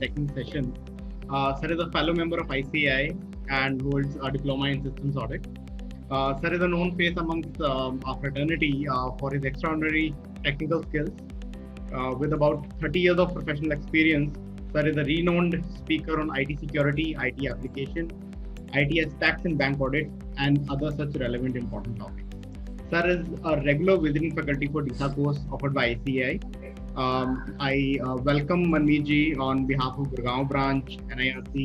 technical session. Sir is a fellow member of ICAI and holds a diploma in systems audit. Sir is a known face amongst our fraternity for his extraordinary technical skills. With about 30 years of professional experience, Sir is a renowned speaker on IT security, IT application, ITS tax and bank audit, and other such relevant important topics. Sir is a regular visiting faculty for DISA course offered by ICAI. I welcome Manmeet ji on behalf of Gurgaon branch, NIRC,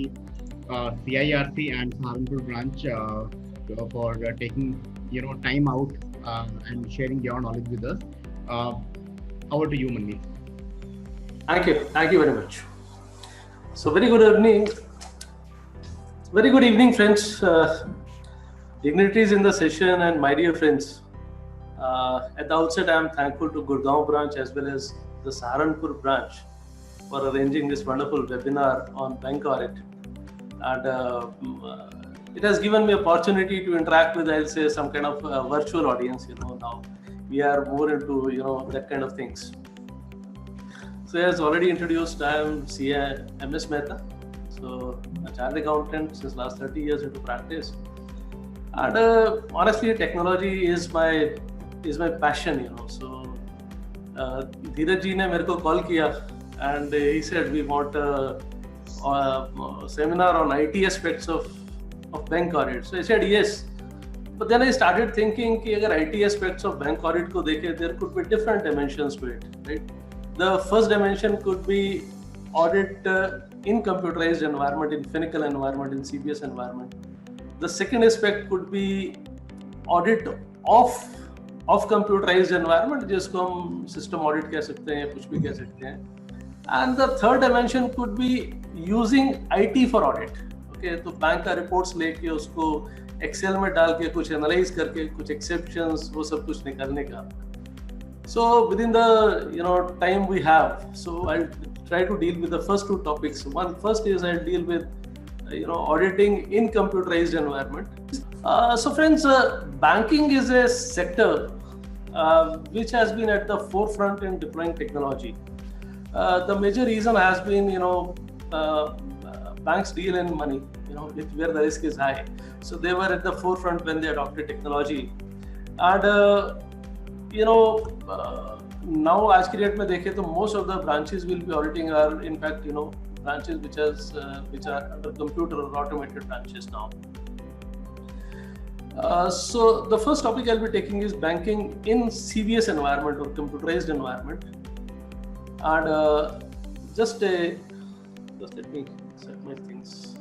CIRC, and Saharanpur branch for taking time out and sharing your knowledge with us. Over to you, Manmeet. Thank you very much. So very good evening, friends, dignitaries in the session, and my dear friends. At the outset, I am thankful to Gurgaon branch as well as the Saharanpur branch for arranging this wonderful webinar on bank audit, and it has given me opportunity to interact with, I'll say, some kind of virtual audience. Now we are more into that kind of things. So as already introduced, I am CA MS Mehta, so a chartered accountant since last 30 years into practice, and honestly, technology is my passion. So Dheeraj ji ne mere ko call kiya, and he said we want a seminar on IT aspects of bank audit. So I said yes, but then I started thinking कि अगर IT aspects of bank audit को देखें, there could be different dimensions to it, right? The first dimension could be audit in computerized environment, in Finacle environment, in CBS environment. The second aspect could be audit of computerized environment, जिसको हम system audit कह सकते हैं, कुछ भी कह सकते हैं. And the third dimension could be using IT for audit. Okay, तो बैंक का reports लेके उसको Excel में डाल के कुछ analyze करके कुछ exceptions वो सब कुछ निकालने का. So within the time we have, so I'll try to deal with the first two topics. First is I'll deal with auditing in computerized environment. So friends, banking is a sector which has been at the forefront in deploying technology. The major reason has been banks deal in money, where the risk is high. So they were at the forefront when they adopted technology. And now आज की date में देखें तो most of the branches will be auditing are in fact branches which are under computer or automated branches now. So the first topic I'll be taking is banking in CBS environment or computerized environment, and just let me set my things.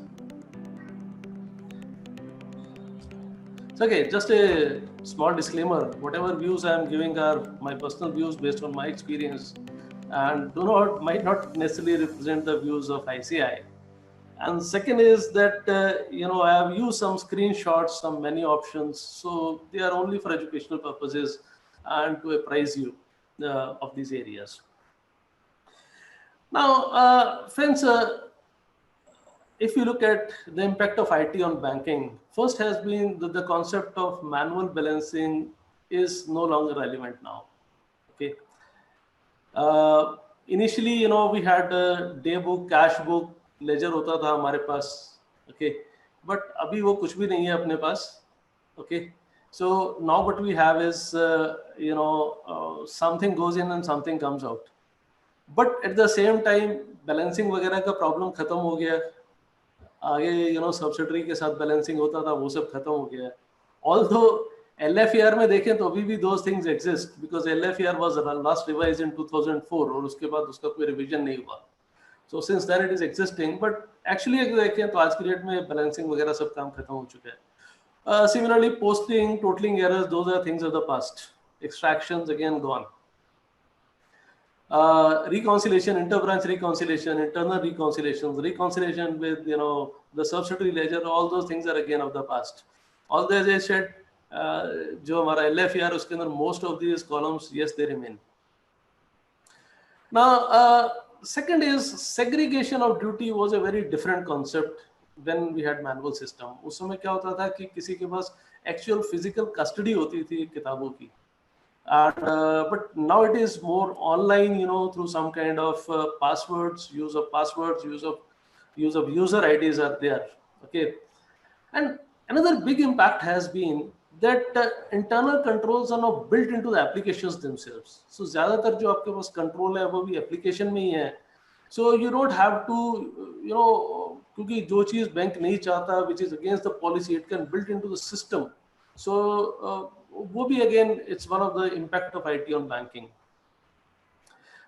So, okay, just a small disclaimer, whatever views I am giving are my personal views based on my experience and might not necessarily represent the views of ICAI. And second is that I have used some screenshots, some menu options, so they are only for educational purposes and to apprise you of these areas. Now, friends, if you look at the impact of IT on banking, first has been that the concept of manual balancing is no longer relevant now. Okay. Initially, we had a day book, cash book, ledger होता था हमारे पास. Okay. But अभी वो कुछ भी नहीं है अपने पास. Okay. So now what we have is, something goes in and something comes out. But at the same time, balancing वगैरह का problem खत्म हो गया. आगे सब्सिडरी के साथ बैलेंसिंग होता था, वो सब खत्म हो गया है. Although LFER में देखें तो अभी भी those things exist because LFER was last revised in 2004 और उसके बाद उसका कोई रिवीजन नहीं हुआ. So since then it is existing, but actually अगर देखें तो आज की डेट में बैलेंसिंग वगैरह सब काम खत्म हो चुका है. Similarly, posting, totaling errors, those are things of the past. Extractions again gone. Reconciliation, interbranch reconciliation, internal reconciliations, reconciliation with the subsidiary ledger, all those things are again of the past. Although as I said, जो हमारा LFER उसके अंदर most of these columns, yes, they remain. Now, second is segregation of duty was a very different concept when we had manual system. उस समय क्या होता था कि किसी के पास actual physical custody होती थी किताबों की. And but now it is more online, through some kind of passwords, use of passwords, use of user IDs are there. Okay. And another big impact has been that internal controls are now built into the applications themselves. So ज़्यादातर जो आपके पास control है वो भी application में ही है. So you don't have to, क्योंकि जो चीज़ बैंक नहीं चाहता, which is against the policy, it can build into the system. So वो भी again, it's one of the impact of IT on banking.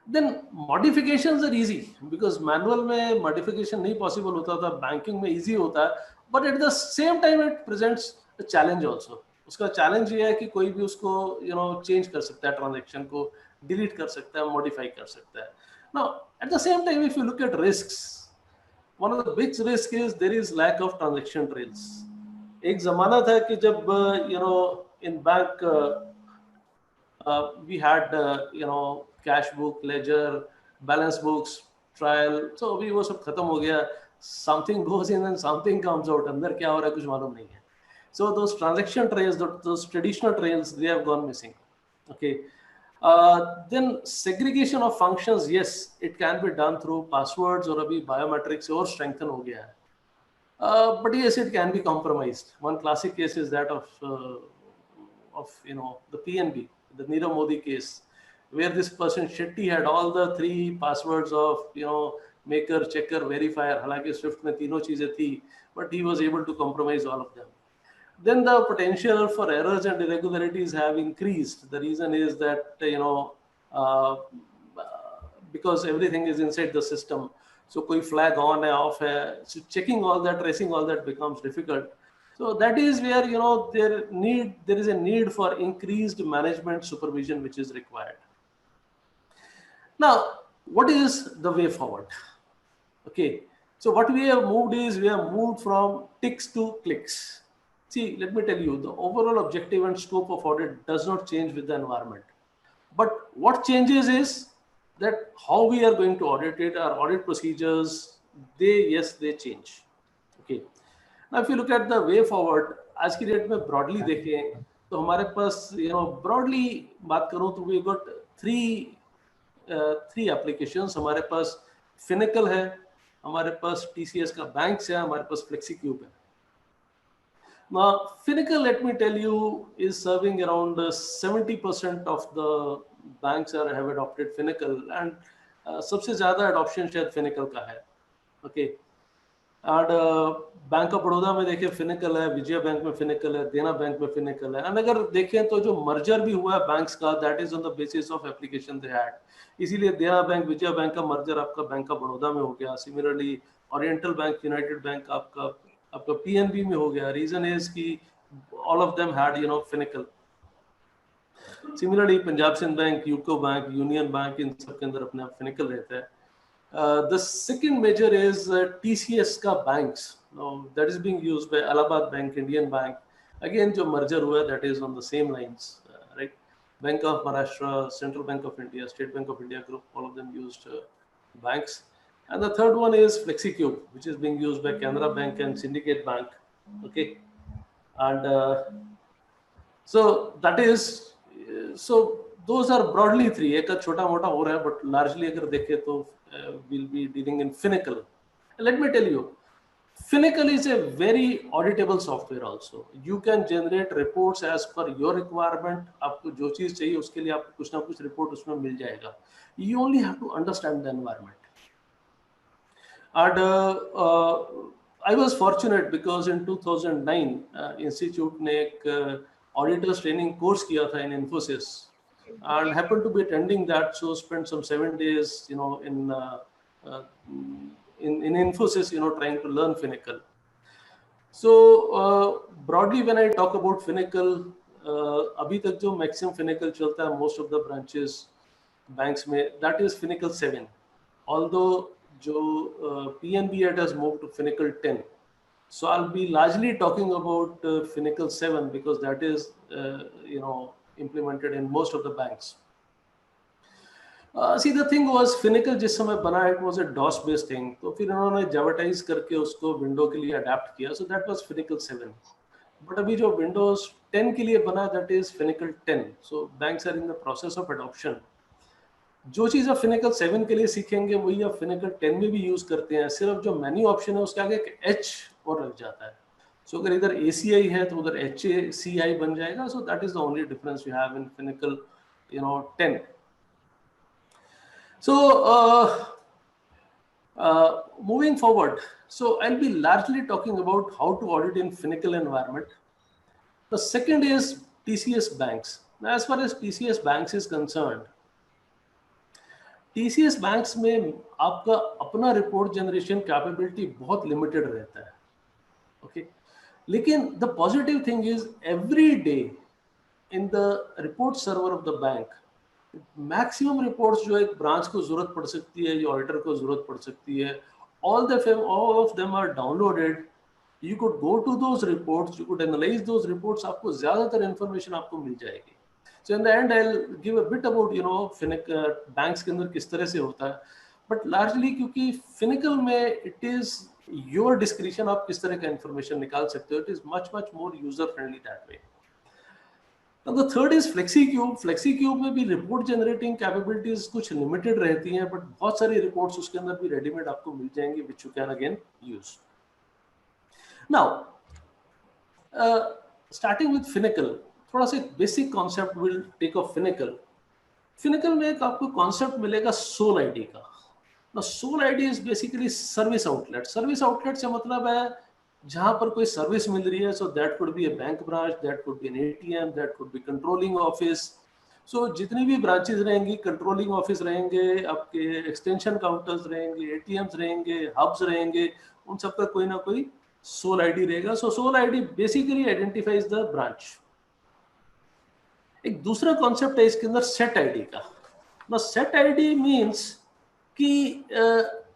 Then modifications are easy because manual में modification नहीं possible होता था, banking में easy होता है, but at the same time it presents a challenge also. उसका challenge ये है कि कोई भी उसको change कर सकता है, transaction को delete कर सकता है, modify कर सकता है. Now at the same time, if you look at risks, one of the big risks is there is lack of transaction trails. एक ज़माना था कि जब in bank we had cash book, ledger, balance books, trial. So अभी वो सब खत्म हो गया. Something goes in and something comes out. अंदर क्या हो रहा है कुछ मालूम नहीं है. So those transaction trails, those traditional trails, they have gone missing. Okay. Then segregation of functions, yes, it can be done through passwords or अभी biometrics और strengthen हो गया है. But yes, it can be compromised. One classic case is that of the PNB, the Nirav Modi case, where this person Shetty had all the 3 passwords of maker, checker, verifier. हालांकि Swift में तीनों चीजें थी, but he was able to compromise all of them. Then the potential for errors and irregularities have increased. The reason is that because everything is inside the system, so koi flag on hai, off hai, so checking all that, tracing all that becomes difficult. So that is where there is a need for increased management supervision which is required. Now, what is the way forward? Okay, so what we have moved is we have moved from ticks to clicks. See, let me tell you, the overall objective and scope of audit does not change with the environment. But what changes is that how we are going to audit it, our audit procedures, they change. Okay. Now, if you look at the way forward, आज की date में broadly देखें तो हमारे पास broadly बात करूं तो we got three applications. हमारे पास Finacle है, हमारे पास TCS का banks है, हमारे पास FlexiCube है. Now, Finacle, let me tell you, is serving around 70% of the banks have adopted Finacle, and सबसे ज़्यादा adoption शायद Finacle का है. Okay. And bank of Baroda में देखें Finacle है, विजय बैंक में Finacle है, देना बैंक में Finacle है. And अगर देखें तो जो मर्जर भी हुआ है बैंक्स का, that is on the basis of application they had. इसीलिए देना बैंक विजय बैंक का मर्जर आपका बैंक ऑफ बड़ौदा में हो गया. Similarly, oriental bank, United bank आपका PNB में हो गया. Reason is कि all of them had Finacle. Similarly, Punjab Sind bank, UCO bank, union bank, इन सब के अंदर अपने Finacle रहता है. The second major is TCS का banks. Now, that is being used by Allahabad Bank, Indian Bank. Again, जो merger हुआ, that is on the same lines, right? Bank of Maharashtra, Central Bank of India, State Bank of India Group, all of them used banks. And the third one is FlexiCube, which is being used by Canara Bank and Syndicate Bank. Okay, and so that is so those are broadly 3. एक छोटा मोटा हो रहा है, but largely अगर देखें तो we'll be dealing in Finacle. Let me tell you, Finacle is a very auditable software also. You can generate reports as per your requirement. आपको जो चीज़ चाहिए उसके लिए आपको कुछ ना कुछ report उसमें मिल जाएगा. You only have to understand the environment. And I was fortunate because in 2009 Institute ने एक auditors training course किया था in Infosys. And happened to be attending that, so spent some 7 days, in Infosys, trying to learn Finacle. So broadly, when I talk about Finacle, अभी तक जो maximum Finacle चलता है most of the branches, banks में, that is Finacle 7. Although जो PNB has moved to Finacle 10. So I'll be largely talking about Finacle 7 because that is, implemented in most of the banks. See, the thing was Finacle जिस समय बना, it was a DOS based thing. तो फिर इन्होंने Javatize करके उसको window के लिए adapt किया. So that was Finacle 7. But अभी जो विंडोज 10 के लिए बना that is Finacle 10. So banks are in the process of adoption. जो चीज़ आप फिनिकल 7 के लिए सीखेंगे वही आप फिनिकल 10 में भी यूज करते हैं. सिर्फ जो मेन्यू ऑप्शन है उसके आगे एक एच और लग जाता है. सो अगर इधर ACI है तो उधर HACI बन जाएगा. So that is the only difference we have in Finacle 10. So moving forward, so I'll be largely talking about how to audit in Finacle environment. The second is TCS banks. Now, as far as TCS banks is concerned, TCS banks में आपका अपना report generation capability बहुत limited रहता है. Okay, लेकिन the positive thing is every day in the report server of the bank maximum reports जो एक branch को जरूरत पड़ सकती है या ऑडिटर को जरूरत पड़ सकती है, all of them are downloaded. You could go to those reports, you could analyze those reports. आपको ज्यादातर इंफॉर्मेशन आपको मिल जाएगी. So in the end I'll give a bit about banks के अंदर किस तरह से होता है, but largely क्योंकि Finacle में it is your discretion आप किस तरह का इंफॉर्मेशन निकाल सकते हो. It is much more user friendly that way. Now the third is FlexiCube. FlexiCube में भी रिपोर्ट जनरेटिंग कैपेबिलिटीज कुछ लिमिटेड रहती हैं, बट बहुत सारी रिपोर्ट्स उसके अंदर भी रेडीमेड आपको मिल जाएंगे which you can again use. Now starting with Finacle, थोड़ा सा basic concept will take of Finacle. Finacle में एक आपको कॉन्सेप्ट मिलेगा सोल आईडी का. Now SOL ID is basically service outlet. Service outlet से मतलब है जहां पर कोई सर्विस मिल रही है. So that could be a bank branch, that could be an ATM, that could be controlling office. So जितनी भी ब्रांचेस रहेंगी, कंट्रोलिंग ऑफिस रहेंगे, आपके एक्सटेंशन काउंटर्स रहेंगे, ATMs रहेंगे, हब्स रहेंगे, उन सबका कोई ना कोई सोल आईडी रहेगा. So SOL ID basically identifies the branch. एक दूसरा कॉन्सेप्ट है इसके अंदर सेट आईडी का. ना सेट आईडी मींस कि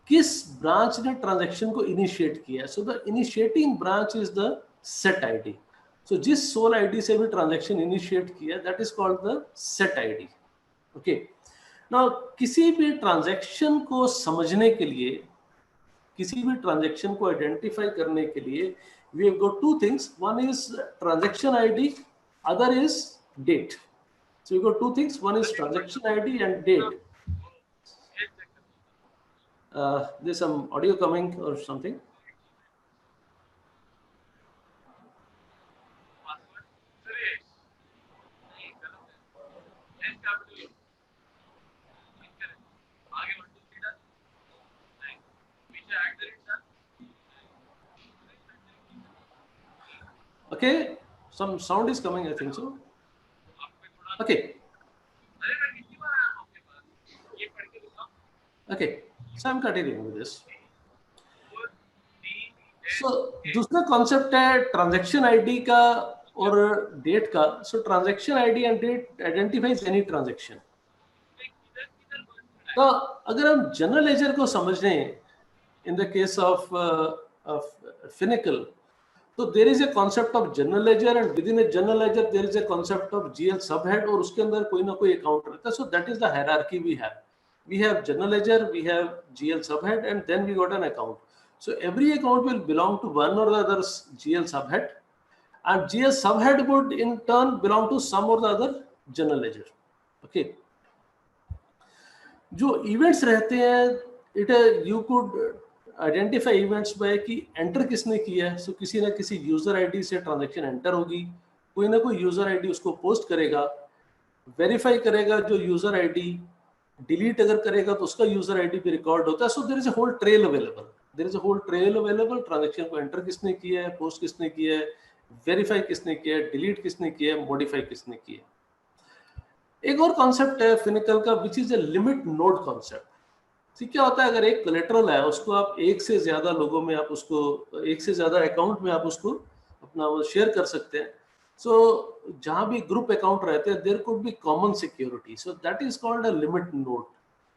किस ब्रांच ने ट्रांजैक्शन को इनिशिएट किया. So the initiating branch is the set ID. So जिस सोल आईडी से भी ट्रांजैक्शन इनिशिएट किया that is called the set ID. Okay, now किसी भी ट्रांजैक्शन को समझने के लिए, किसी भी ट्रांजैक्शन को आइडेंटिफाई करने के लिए we have got two things. One is transaction ID, other is date. So you got two things, one is transaction ID and date. There's some audio coming or something. Okay, some sound is coming, I think so. Okay. Okay, so I'm continuing with this. So दूसरा concept है transaction ID का और date का. So transaction ID and date identifies any transaction. तो अगर हम general ledger को समझें in the case of Finacle, तो there is a concept of general ledger and within a general ledger there is a concept of GL subhead और उसके अंदर कोई ना कोई अकाउंट रहता है. So that is the hierarchy we have. We have general ledger, we have GL subhead, and then we got an account. So every account will belong to one or the other GL subhead, and GL subhead would in turn belong to some or the other general ledger. Okay. जो events रहते हैं, you could identify events by कि enter किसने किया है. So किसी ना किसी user ID से transaction enter होगी, कोई ना कोई user ID उसको post करेगा, verify करेगा जो user ID, डिलीट अगर करेगा तो उसका यूजर आईडी भी रिकॉर्ड होता है. So there is a whole trail available. There is a whole trail available. Transaction को एंटर किसने किया है, पोस्ट किसने किया है, वेरीफाई किसने किया है, डिलीट किसने किया है, मॉडिफाई किसने किया है. एक और कॉन्सेप्ट है Finacle का which is a limit node concept. ठीक, क्या होता है अगर एक कोलेटरल है उसको आप एक से ज्यादा लोगों में आप उसको एक से ज्यादा अकाउंट में आप उसको अपना वो शेयर कर सकते हैं. So जहां भी ग्रुप अकाउंट रहते हैं there could be common security, so that is called a limit node.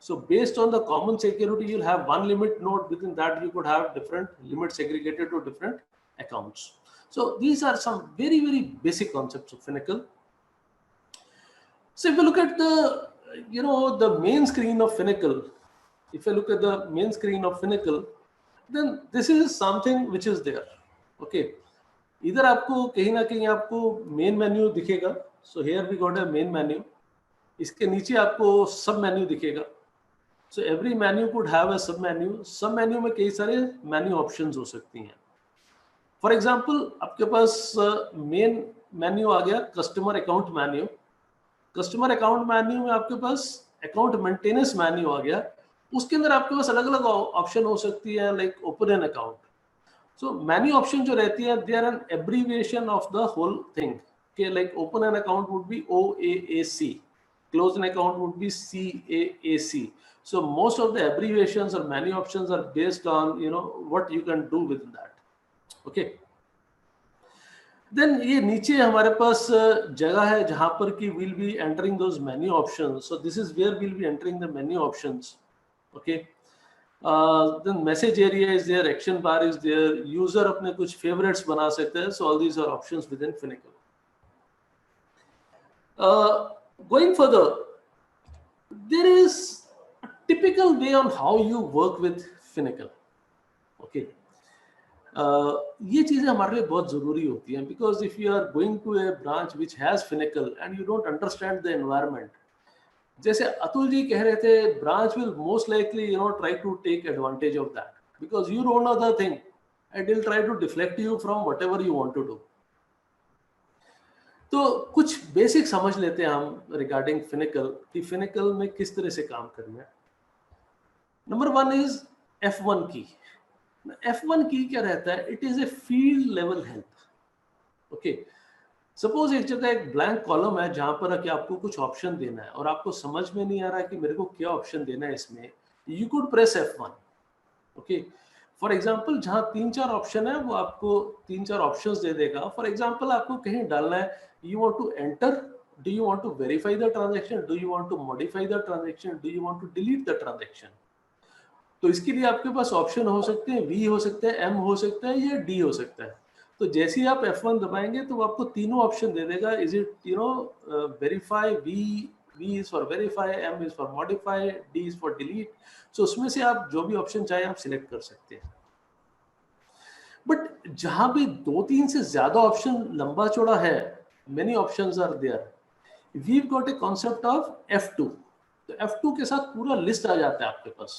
So based on the common security you'll have one limit node, within that you could have different limits segregated to different accounts. So these are some very basic concepts of Finacle. So if you look at the main screen of Finacle, then this is something which is there. Okay, इधर आपको कहीं ना कहीं आपको main menu दिखेगा. So here we got a main menu. इसके नीचे आपको सब मेन्यू दिखेगा. So every menu could have a sub menu. सब मेन्यू में कई सारे मेन्यू ऑप्शंस हो सकती हैं. फॉर एग्जांपल आपके पास मेन मेन्यू आ गया customer account menu. Customer account menu में आपके पास अकाउंट मेंटेनेंस मेन्यू आ गया. उसके अंदर आपके पास अलग अलग ऑप्शन हो सकती है, like open an account. So menu option जो रहती है they are an abbreviation of the whole thing. के like open an account would be OAAC, close an account would be CAAC. So most of the abbreviations or menu options are based on what you can do within that. Okay. Then ये नीचे हमारे पास जगह है जहां पर कि we'll be entering those menu options. So this is where we'll be entering the menu options. Okay. Then message area is there, action bar is there, user अपने कुछ favorites बना सकते हैं. So all these are options within Finacle. Going further, there is a typical way on how you work with Finacle. Okay. ये चीजें हमारे लिए बहुत जरूरी होती हैं, because if you are going to a branch which has Finacle and you don't understand the environment, जैसे अतुल जी कह रहे थे, branch will most likely try to take advantage of that because you don't know the thing and they'll try to deflect you from whatever you want to do. तो कुछ basic समझ लेते हैं हम रिगार्डिंग Finacle कि Finacle में किस तरह से काम करना है. नंबर 1 इज F1 की. F1 की क्या रहता है? It is a field level help. Okay, suppose एक जगह एक ब्लैंक कॉलम है जहां पर कि आपको कुछ ऑप्शन देना है और आपको समझ में नहीं आ रहा है कि मेरे को क्या ऑप्शन देना है इसमें. You could press F1. Okay, for example जहां 3-4 ऑप्शन है वो आपको 3-4 ऑप्शंस दे देगा. फॉर एग्जाम्पल आपको कहीं डालना है, you want to enter, do you want to verify the transaction, do you want to modify the transaction, do you want to delete the transaction. तो इसके लिए आपके पास ऑप्शन हो सकते हैं, V हो सकता है, M हो सकता है या D हो सकता है. तो जैसे ही आप F1 दबाएंगे तो वो आपको तीनों ऑप्शन दे देगा. Is it verify, V is for verify, M is for modify, D is for delete. सो उसमें से आप जो भी ऑप्शन चाहे आप सिलेक्ट कर सकते हैं. बट जहां भी 2-3 से ज्यादा ऑप्शन लंबा चौड़ा है, many options are there, we've got a concept of F2. तो F2 के साथ पूरा लिस्ट आ जाता है आपके पास.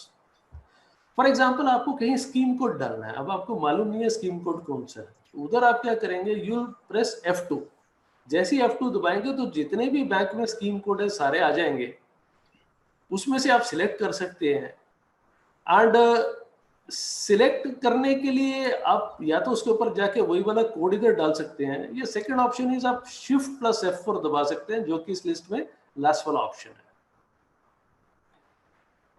फॉर एग्जाम्पल आपको कहीं स्कीम कोड डालना है, अब आपको मालूम नहीं है स्कीम कोड कौन सा है, उधर आप क्या करेंगे, यू प्रेस F2. जैसे ही F2 दबाएंगे तो जितने भी बैंक में स्कीम कोड है सारे आ जाएंगे. उसमें से आप सिलेक्ट कर सकते हैं. एंड सिलेक्ट करने के लिए आप या तो उसके ऊपर जाके वही वाला कोड इधर डाल सकते हैं, या सेकंड ऑप्शन इज आप शिफ्ट प्लस F4 दबा सकते हैं, जो कि इस लिस्ट में लास्ट वाला ऑप्शन है.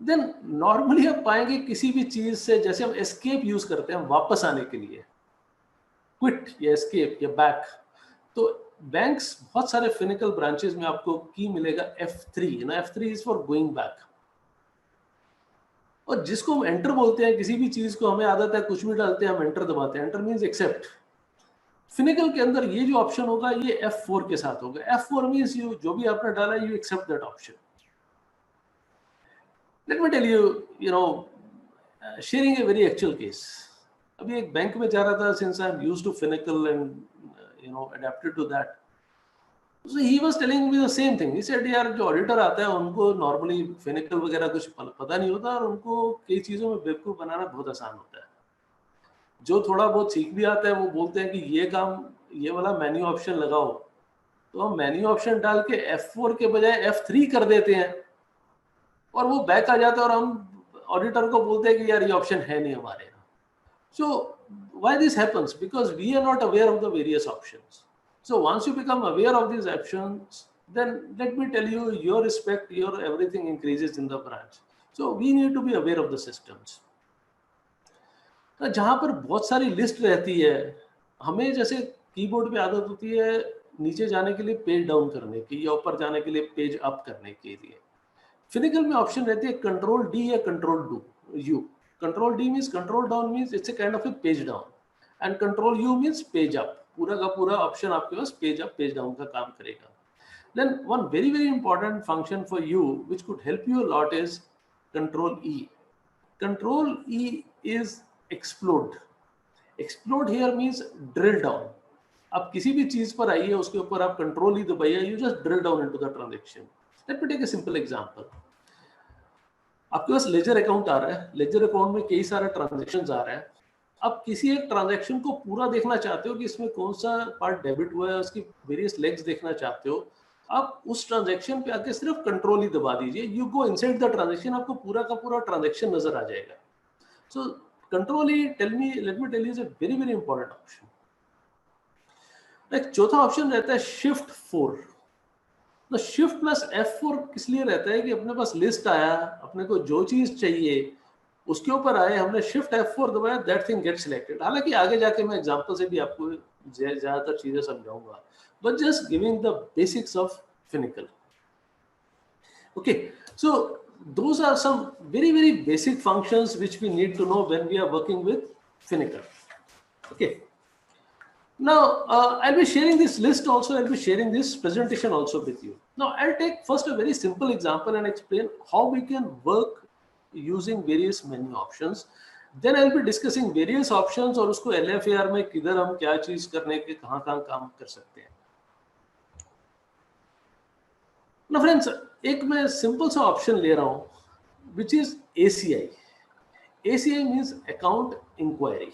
देन नॉर्मली आप पाएंगे किसी भी चीज से, जैसे हम एस्केप यूज करते हैं वापस आने के लिए, क्विट या एस्केप या बैक, तो बैंक्स बहुत सारे Finacle ब्रांचेस में आपको की मिलेगा F3. F3 is for going back. और जिसको हम एंटर बोलते हैं, किसी भी चीज को हमें आदत है कुछ भी डालते हैं हम एंटर दबाते हैं. Enter means accept. Finacle के अंदर ये जो ऑप्शन होगा ये F4 के साथ होगा. F4 मींस यू जो भी आपने डाला you accept that option. Let me tell you sharing a very actual case. अभी एक बैंक में जा रहा था, since I am used to Finacle and adapted to that. So he was telling me the same thing. He said यार जो auditor आता है उनको नॉर्मली Finacle वगैरह कुछ पता नहीं होता और उनको कई चीज़ों में बेवकूफ़ बनाना बहुत आसान होता है. जो थोड़ा बहुत सीख भी आता है वो बोलते हैं कि ये काम ये वाला मेन्यू ऑप्शन लगाओ, तो हम मेन्यू ऑप्शन डाल के F4 के बजाय F3 कर देते हैं और वो बैक आ जाता है और हम ऑडिटर को बोलते हैं कि यार ये ऑप्शन है नहीं हमारे यहाँ. So why this happens? Because we are not aware of the various options. So once you become aware of these options, then let me tell you, your respect, your everything increases in the branch. So we need to be aware of the systems. तो जहाँ पर बहुत सारी list रहती है, हमें जैसे keyboard पे आदत होती है नीचे जाने के लिए पेज डाउन करने की या ऊपर जाने के लिए पेज अप करने के लिए. Finacle में ऑप्शन रहती है कंट्रोल D या control U. Control D means control down means it's a kind of A page down, and control U means page up. पूरा का पूरा ऑप्शन आपके पास पेज अप पेज डाउन का काम करेगा. Then one very important function for you which could help you a lot is control E. Control E is explode. Explode here means drill down. आप किसी भी चीज पर आइए, उसके ऊपर आप कंट्रोल ही दबाइए, you just drill down into the transaction. Let me take a simple example. आपके पास लेजर अकाउंट आ रहा है, लेजर अकाउंट में कई सारे ट्रांजैक्शंस आ रहे हैं. आप किसी एक ट्रांजैक्शन को पूरा देखना चाहते हो कि इसमें कौन सा पार्ट डेबिट हुआ है, उसकी वेरियस लेग्स देखना चाहते हो, आप उस ट्रांजैक्शन पे आके सिर्फ कंट्रोल ही दबा दीजिए. You go inside the transaction, आपको पूरा का पूरा ट्रांजैक्शन नजर आ जाएगा. सो कंट्रोल ही let me tell you is a very very important option. एक चौथा ऑप्शन रहता है शिफ्ट 4. तो शिफ्ट प्लस F4 किस लिए रहता है कि अपने पास लिस्ट आया, अपने को जो चीज चाहिए उसके ऊपर आए, हमने शिफ्ट F4 दबाया, दैट थिंग गेट सिलेक्टेड. हालांकि आगे जाके मैं एग्जांपल से भी आपको ज्यादातर चीजें समझाऊंगा, but just giving the basics of Finacle. Okay, so those are some very very basic functions which we need to know when we are working with Finacle. Okay. Now, I'll be sharing this list also, I'll be sharing this presentation also with you. Now, I'll take first a very simple example and explain how we can work using various menu options. Then I'll be discussing various options और उसको LFAR में किधर हम क्या चीज करने के कहाँ काम कर सकते हैं. Now friends, एक मैं simple सा option ले रहा हूँ which is ACI. ACI means Account Inquiry.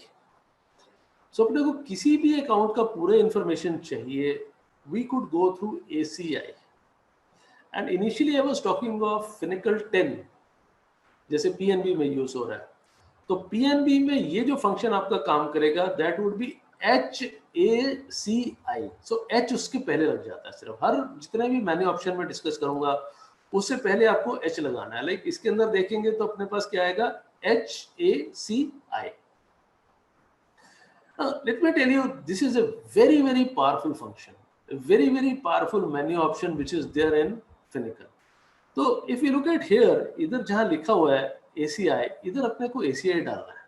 So अपने को किसी भी अकाउंट का पूरा इंफॉर्मेशन चाहिए, we could go through ACI. And initially I was talking of Finacle 10, जैसे PNB में यूज हो रहा है. तो PNB में ये जो फंक्शन आपका काम करेगा that would be HACI. So H उसके पहले लग जाता है. सिर्फ हर जितने भी मैंने ऑप्शन में डिस्कस करूंगा उससे पहले आपको H लगाना है. लाइक इसके अंदर देखेंगे तो अपने पास क्या आएगा, HACI. Let me tell you, this is a very very powerful function, a very very powerful menu option which is there in Finacle. So if you look at here, इधर जहाँ लिखा हुआ है ACI, इधर अपने को ACI डालना है.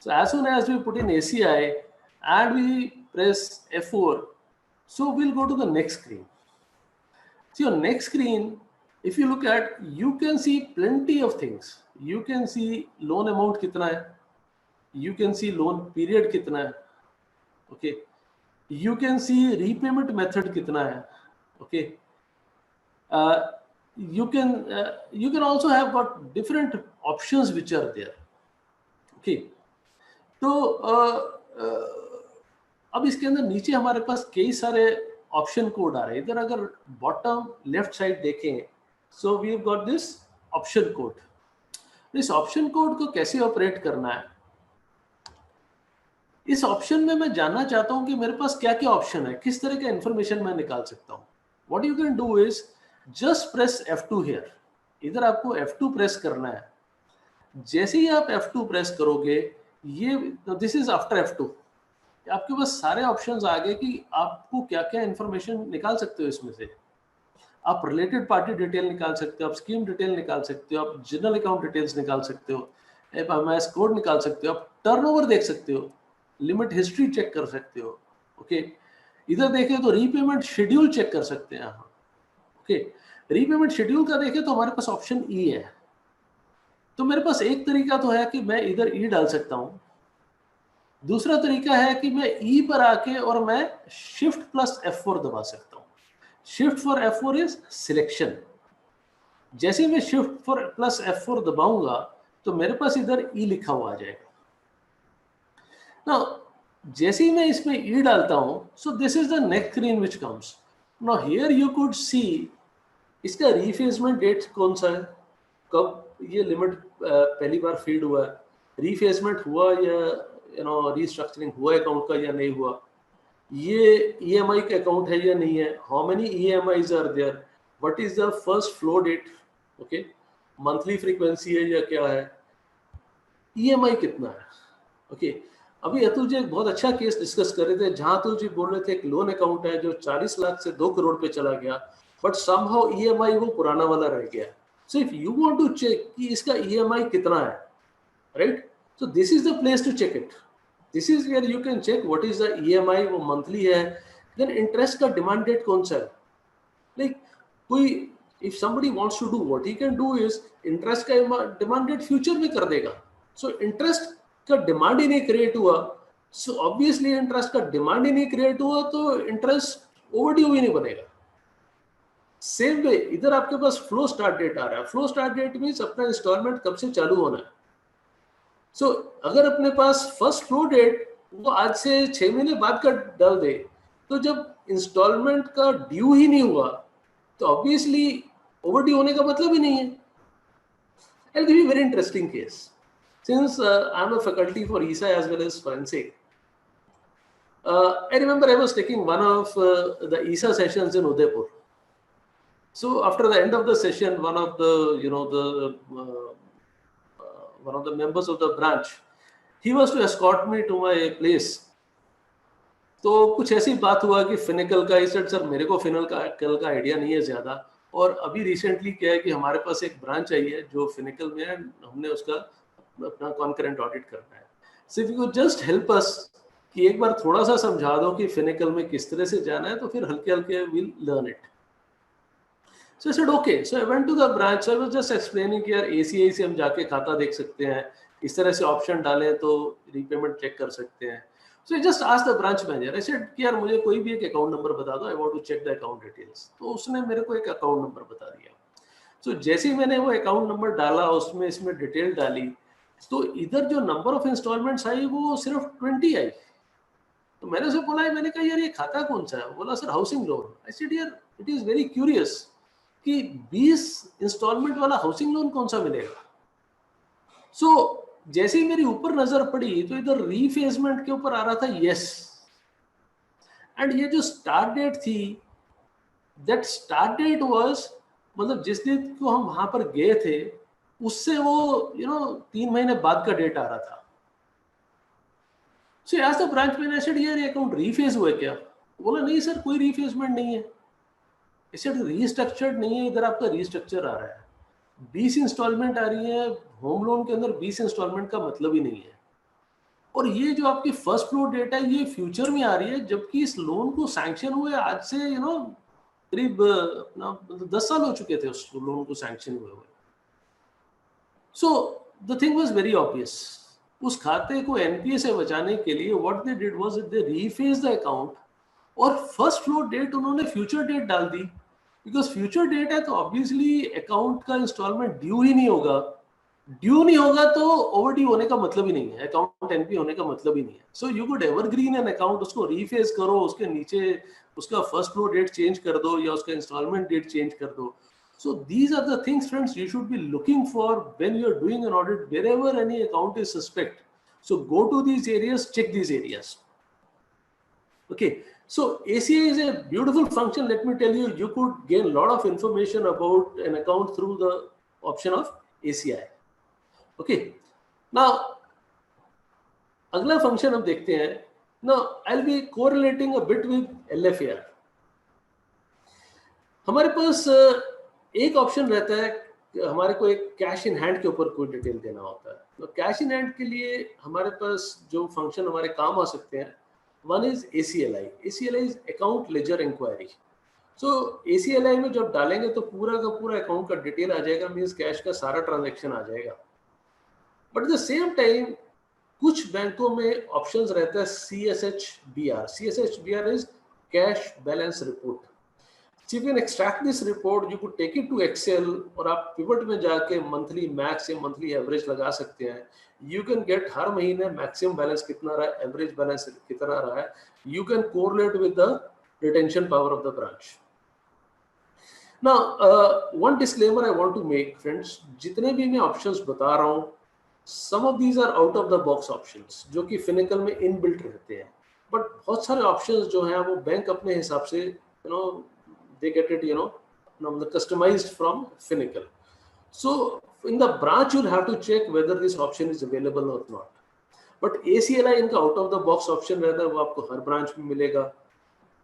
So as soon as we put in ACI and we press F4, so we'll go to the next screen. So your next screen, if you look at, you can see plenty of things. You can see loan amount कितना है, you can see loan period कितना है, okay, you can see repayment method कितना है, okay, you can also have got different options which are there, okay. तो अब इसके अंदर नीचे हमारे पास कई सारे ऑप्शन कोड आ रहे हैं. इधर अगर बॉटम लेफ्ट साइड देखें, so we have got this option code. इस ऑप्शन कोड को कैसे ऑपरेट करना है, इस ऑप्शन में मैं जानना चाहता हूं कि मेरे पास क्या क्या ऑप्शन है, किस तरह का इंफॉर्मेशन मैं निकाल सकता हूं. What you can do is just press F2 here. इधर आपको F2 प्रेस करना है. जैसे ही आप F2 प्रेस करोगे, ये दिस इज आफ्टर F2, आपके पास सारे ऑप्शंस आ गए कि आपको क्या क्या इंफॉर्मेशन निकाल सकते हो. इसमें से आप रिलेटेड पार्टी डिटेल निकाल सकते हो, आप स्कीम डिटेल निकाल सकते हो, आप जनरल अकाउंट डिटेल्स निकाल सकते हो, एमआईएस कोड निकाल सकते हो, आप टर्नओवर देख सकते हो, लिमिट हिस्ट्री चेक कर सकते हो. ओके, इधर देखें तो रीपेमेंट शेड्यूल चेक कर सकते हैं. ओके, रीपेमेंट शेड्यूल का देखें तो हमारे पास ऑप्शन ई है. तो मेरे पास एक तरीका तो है कि मैं इधर ई डाल सकता हूं. दूसरा तरीका है कि मैं ई पर आके और मैं शिफ्ट प्लस F4 दबा सकता हूं. Shift for F4 is selection. जैसे मैं शिफ्ट फॉर प्लस F4 दबाऊंगा तो मेरे पास इधर ई लिखा हुआ आ जाएगा. नाउ जैसे ही मैं इसमें ई डालता हूं, so this is the next screen which comes. Now here you could सी इसका रीफेसमेंट डेट कौन सा है, कब ये लिमिट पहली बार फीड हुआ है, रीफेसमेंट हुआ या रीस्ट्रक्चरिंग हुआ अकाउंट का या नहीं हुआ, ये EMI का अकाउंट है या नहीं है, how many EMIs are there, what is the first flow date, okay, monthly frequency है या क्या है, EMI कितना है. ओके, अभी अतुल जी एक बहुत अच्छा केस डिस्कस कर रहे थे जहां अतुल जी बोल रहे थे एक लोन अकाउंट है जो 40 लाख से 2 करोड़ पे चला गया, बट समहाउ EMI वो पुराना वाला रह गया. So if you want to check कि इसका EMI कितना है, right, so this is the place to check it. This is where you can check what is the EMI, वो monthly है. Then interest का demand date कौन सा है, like कोई if somebody wants to do, what he can do is interest का demand date future में कर देगा. So interest का demand ही नहीं create हुआ सो ऑब्वियसली इंटरेस्ट का डिमांड ही नहीं क्रिएट हुआ तो इंटरेस्ट ओवरड्यू ही नहीं बनेगा। सेम वे इधर आपके पास फ्लो स्टार्ट डेट आ रहा है, फ्लो स्टार्ट डेट मींस अपना इंस्टॉलमेंट कब से चालू होना है। सो अगर अपने पास फर्स्ट फ्लो डेट वो आज से 6 महीने बाद का डाल दे, तो जब इंस्टॉलमेंट का ड्यू ही नहीं हुआ तो ऑब्वियसली ओवरड्यू होने का मतलब ही नहीं है। I'll give you a very interesting case. Since I'm a faculty for ESA as well as forensic, I remember I was taking one of the ESA sessions in Udaipur. So after the end of the session, one of the members of the branch, he was to escort me to my place. तो कुछ ऐसी बात हुआ कि फिनिकल का, sir मेरे को फिनिकल का आइडिया नहीं है ज़्यादा, और अभी रिसेंटली क्या है कि हमारे पास एक ब्रांच आई है जो फिनिकल में है, हमने उसका अपना कॉन्करेंट ऑडिट करना है। सो if you could just help us कि एक बार थोड़ा सा समझा दो कि फिनिकल में किस तरह से जाना है, तो फिर हल्के हल्के will learn it. So I said okay. So I went to the branch, I was just explaining कि यार ACI से हम जाके खाता देख सकते हैं, इस तरह से ऑप्शन डालें तो रीपेमेंट चेक कर सकते हैं। So I just asked the branch manager, I said कि यार मुझे कोई भी एक अकाउंट नंबर बता दो, I want to check the account details। तो उसने मेरे को एक अकाउंट नंबर बता दिया। So जैसे ही मैंने वो अकाउंट नंबर डाला, उसमें इसमें डिटेल डाली, तो इधर जो नंबर ऑफ इंस्टॉलमेंट्स आई वो सिर्फ 20 आई। तो मैंने उसे बोला, मैंने कहा यार ये खाता कौन सा है? बोला sir housing loan. I said यार इट इज वेरी क्यूरियस कि 20 इंस्टॉलमेंट वाला हाउसिंग लोन कौन सा मिलेगा। सो जैसे ही मेरी ऊपर नजर पड़ी तो इधर रीफेजमेंट के ऊपर आ रहा था यस, एंड ये जो स्टार्ट डेट थी, दैट स्टार्ट डेट वाज, मतलब जिस दिन को हम वहां पर गए थे उससे वो 3 महीने बाद का डेट आ रहा था। सो आज द ब्रांच मैनेजर सेड यार ये अकाउंट रीफेज हुआ क्या? बोला नहीं सर कोई रीफेजमेंट नहीं है। इसे रीस्ट्रक्चर्ड नहीं है, इधर आपका रीस्ट्रक्चर आ रहा है। 20 इंस्टॉलमेंट आ रही है होम लोन के अंदर, 20 इंस्टॉलमेंट का मतलब ही नहीं है। और ये जो आपकी फर्स्ट फ्लो डेट है ये फ्यूचर में आ रही है, जबकि इस लोन को सैंक्शन हुए आज से करीब अपना 10 साल हो चुके थे उस लोन को सैंक्शन हुए। So the thing was very obvious, उस खाते को NPA से बचाने के लिए what they did was they rephase the account, और फर्स्ट फ्लो डेट उन्होंने फ्यूचर डेट डाल दी, बिकॉज फ्यूचर डेट है तो ऑब्वियसली अकाउंट का इंस्टॉलमेंट ड्यू ही नहीं होगा। ड्यू नहीं होगा तो ओवरड्यू होने का मतलब ही नहीं है, अकाउंट NPA होने का मतलब ही नहीं है। So you could evergreen an account, उसको रीफेज करो, उसके नीचे उसका फर्स्ट फ्लो डेट चेंज कर दो या उसका इंस्टॉलमेंट डेट चेंज कर दो। So these are the things, friends, you should be looking for when you are doing an audit, wherever any account is suspect. So go to these areas, check these areas. Okay. So ACI is a beautiful function. Let me tell you, you could gain a lot of information about an account through the option of ACI. Okay. Now, अगला function हम देखते हैं. Now, I'll be correlating a bit with LFAR. हमारे पास एक option रहता है, हमारे को एक कैश इन हैंड के ऊपर कोई डिटेल देना होता है। तो कैश इन हैंड के लिए हमारे पास जो फंक्शन हमारे काम आ सकते हैं, one is ACLI। ACLI is account ledger inquiry. So ACLI में जब डालेंगे तो पूरा का पूरा अकाउंट का डिटेल आ जाएगा, मीन्स कैश का सारा ट्रांजेक्शन आ जाएगा। But at the same time कुछ बैंकों में ऑप्शंस रहता है CSHBR। CSHBR is cash balance report. So you can extract this report, you could take it to Excel, और आप पिवट में जाके मंथली मैक्स या मंथली एवरेज लगा सकते हैं। You can get हर महीने मैक्सिमम बैलेंस कितना रहा है, एवरेज बैलेंस कितना रहा है। You can correlate with the retention power of the branch. Now, one disclaimer I want to make, friends, जितने भी मैं options बता रहा हूँ, some of these are out of the box options, जो कि Finacle में inbuilt रहते हैं। But बहुत सारे options जो हैं वो बैंक अपने हिसाब से they get it customized from Finacle. So in the branch you'll have to check whether this option is available or not. But ACLI इनका out of the box option रहता है, वो आपको हर branch में मिलेगा।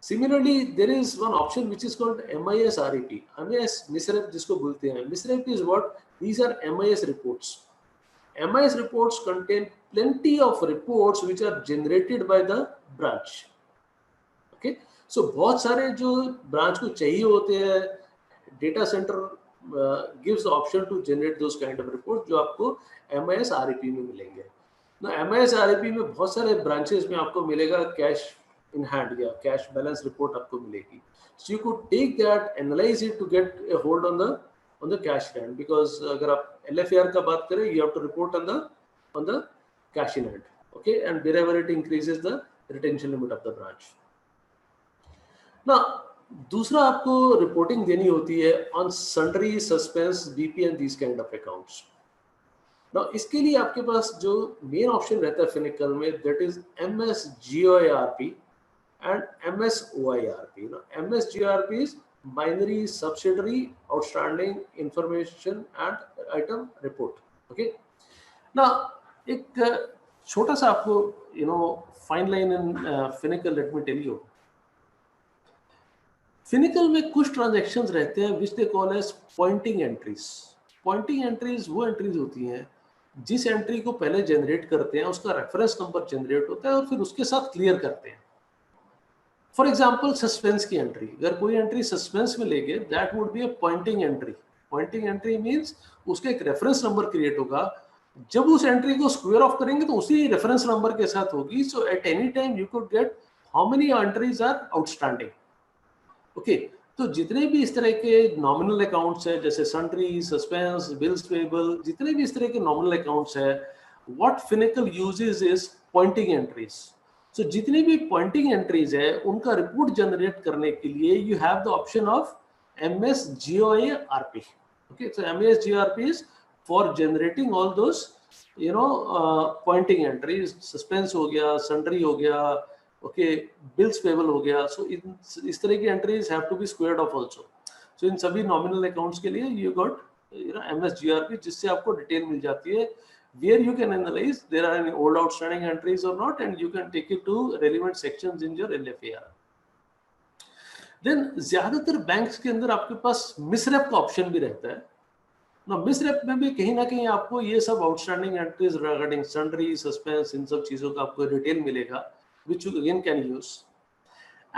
Similarly, there is one option which is called MIS REP. MIS MISREP जिसको बोलते हैं। MISREP is what? These are MIS reports. MIS reports contain plenty of reports which are generated by the branch. Okay. So बहुत सारे जो branch को चाहिए होते हैं, data centre gives the option to generate those kind of reports जो आपको MIS REP में मिलेंगे। MIS-RAP में बहुत सारे ब्रांचेस में आपको मिलेगा कैश इन हैंड या कैश बैलेंस रिपोर्ट आपको मिलेगी. So you could take that, analyze it to get a hold on the cash in hand, because अगर आप LFAR का बात करें, you have to report on the cash in hand, okay, and wherever it increases the retention limit of the branch. Now दूसरा आपको reporting देनी होती है on sundry, suspense, BP and these kind of accounts. Now इसके लिए आपके पास जो main option रहता है फिनिकल में, that is MSGOIRP and MSOIRP. Now, MSGRP is binary subsidiary outstanding information and item report. Okay. Now, एक छोटा सा आपको fine line in Finacle, let me tell you. Finacle में कुछ transactions रहते हैं which they call as pointing entries. Pointing entries वो entries होती हैं जिस entry को पहले generate करते हैं उसका reference number generate होता है और फिर उसके साथ clear करते हैं. फॉर एग्जाम्पल सस्पेंस की एंट्री, अगर कोई एंट्री सस्पेंस में लेंगे, that would be a pointing entry. Pointing entry means उसका एक रेफरेंस नंबर क्रिएट होगा, जब उस एंट्री को स्क्वायर ऑफ करेंगे तो उसी रेफरेंस नंबर के साथ होगी. So at any time you could get how many entries are outstanding. Okay, तो जितने भी इस तरह के नॉमिनल अकाउंट्स है, जैसे सन्ड्री, सस्पेंस, बिल्स पेबल, जितने भी इस तरह के नॉमिनल अकाउंट्स है, what Finacle uses is pointing entries. So जितनी भी पॉइंटिंग एंट्रीज है उनका रिपोर्ट जनरेट करने के लिए you have the option of MSGOIRP. Okay, so MSGOIRP is for generating all those pointing entries. Suspense हो गया, सन्ड्री हो गया, ओके, बिल्स पेबल हो गया. सो इस तरह की entries have to be squared off also. So इन सभी नॉमिनल अकाउंट्स के लिए यू गॉट MSGOIRP, जिससे आपको डिटेल मिल जाती है, where you can analyze there are any old outstanding entries or not, and you can take it to relevant sections in your LFAR. Then ज्यादातर banks के अंदर आपके पास मिसरेप का ऑप्शन भी रहता है ना. मिसरेप में भी कहीं ना कहीं आपको ये सब outstanding entries regarding sundry, suspense, इन सब चीजों का आपको डिटेल मिलेगा, which you again can use.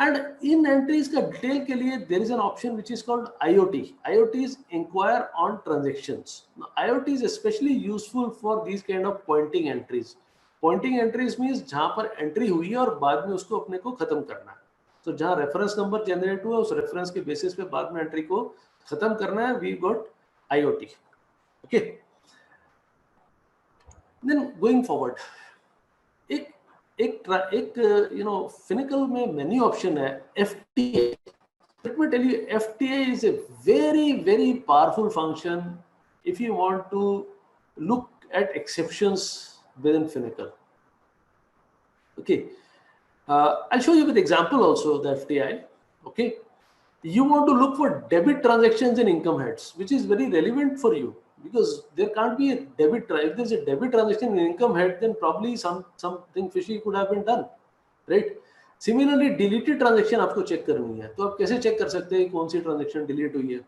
And in entries का डिटेल के लिए there is an option which is called IOT. IOT is inquire on transactions. Now, IOT is especially useful for these kind of pointing entries. Pointing entries means जहाँ पर entry हुई है और बाद में उसको अपने को खत्म करना है. तो जहाँ रेफरेंस नंबर जनरेट हुआ उस रेफरेंस के बेसिस पे बाद में एंट्री को खत्म करना है, we got IOT. Okay. Then going forward, एक फिनिकल में मेन्यू ऑप्शन है FTA. Let me tell you, FTA is a very, very powerful function if you want to look at exceptions within Finacle. Okay, I'll show you with example also the FTI. Okay, you want to look for debit transactions in income heads, which is very relevant for you. Because there can't be a debit. If there's a debit transaction in income head, then probably something fishy could have been done, right? Similarly, deleted transaction आपको check करनी है, तो आप कैसे check कर सकते हैं कौन सी ट्रांजेक्शन डिलीट हुई है?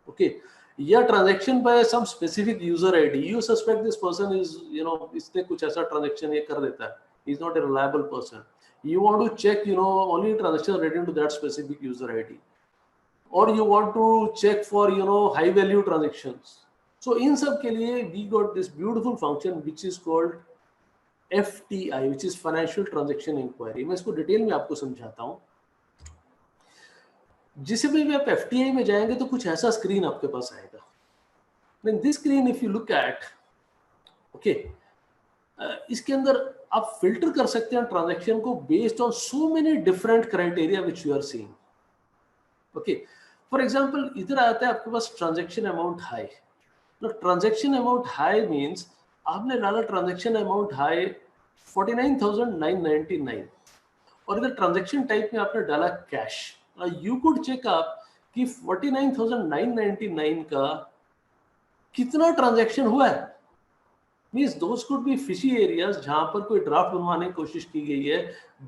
ओके, या transaction by some specific user ID, you suspect this person is इसने कुछ ऐसा ट्रांजेक्शन ये कर देता है, he is not a reliable person. You want to check only transactions relating to that specific user ID, or you want to check for high value transactions. So in सब के लिए we got this beautiful function which is called FTI, which is Financial Transaction Inquiry. मैं इसको detail में आपको समझाता हूँ. जिसे भी आप FTI में जाएंगे तो कुछ ऐसा स्क्रीन आपके पास आएगा. Then this screen if you look at, okay, इसके अंदर आप फिल्टर कर सकते हैं ट्रांजैक्शन को based on so many different criteria which you are seeing. Okay, for example, इधर आता है आपके पास transaction amount high. Now, transaction amount high means आपने डाला transaction amount high 49,999 और इधर transaction type में आपने डाला cash. Now, you could check up कि 49,999 का कितना transaction हुआ है. Means those could be fishy areas जहाँ पर कोई draft बनवाने की कोशिश की गई है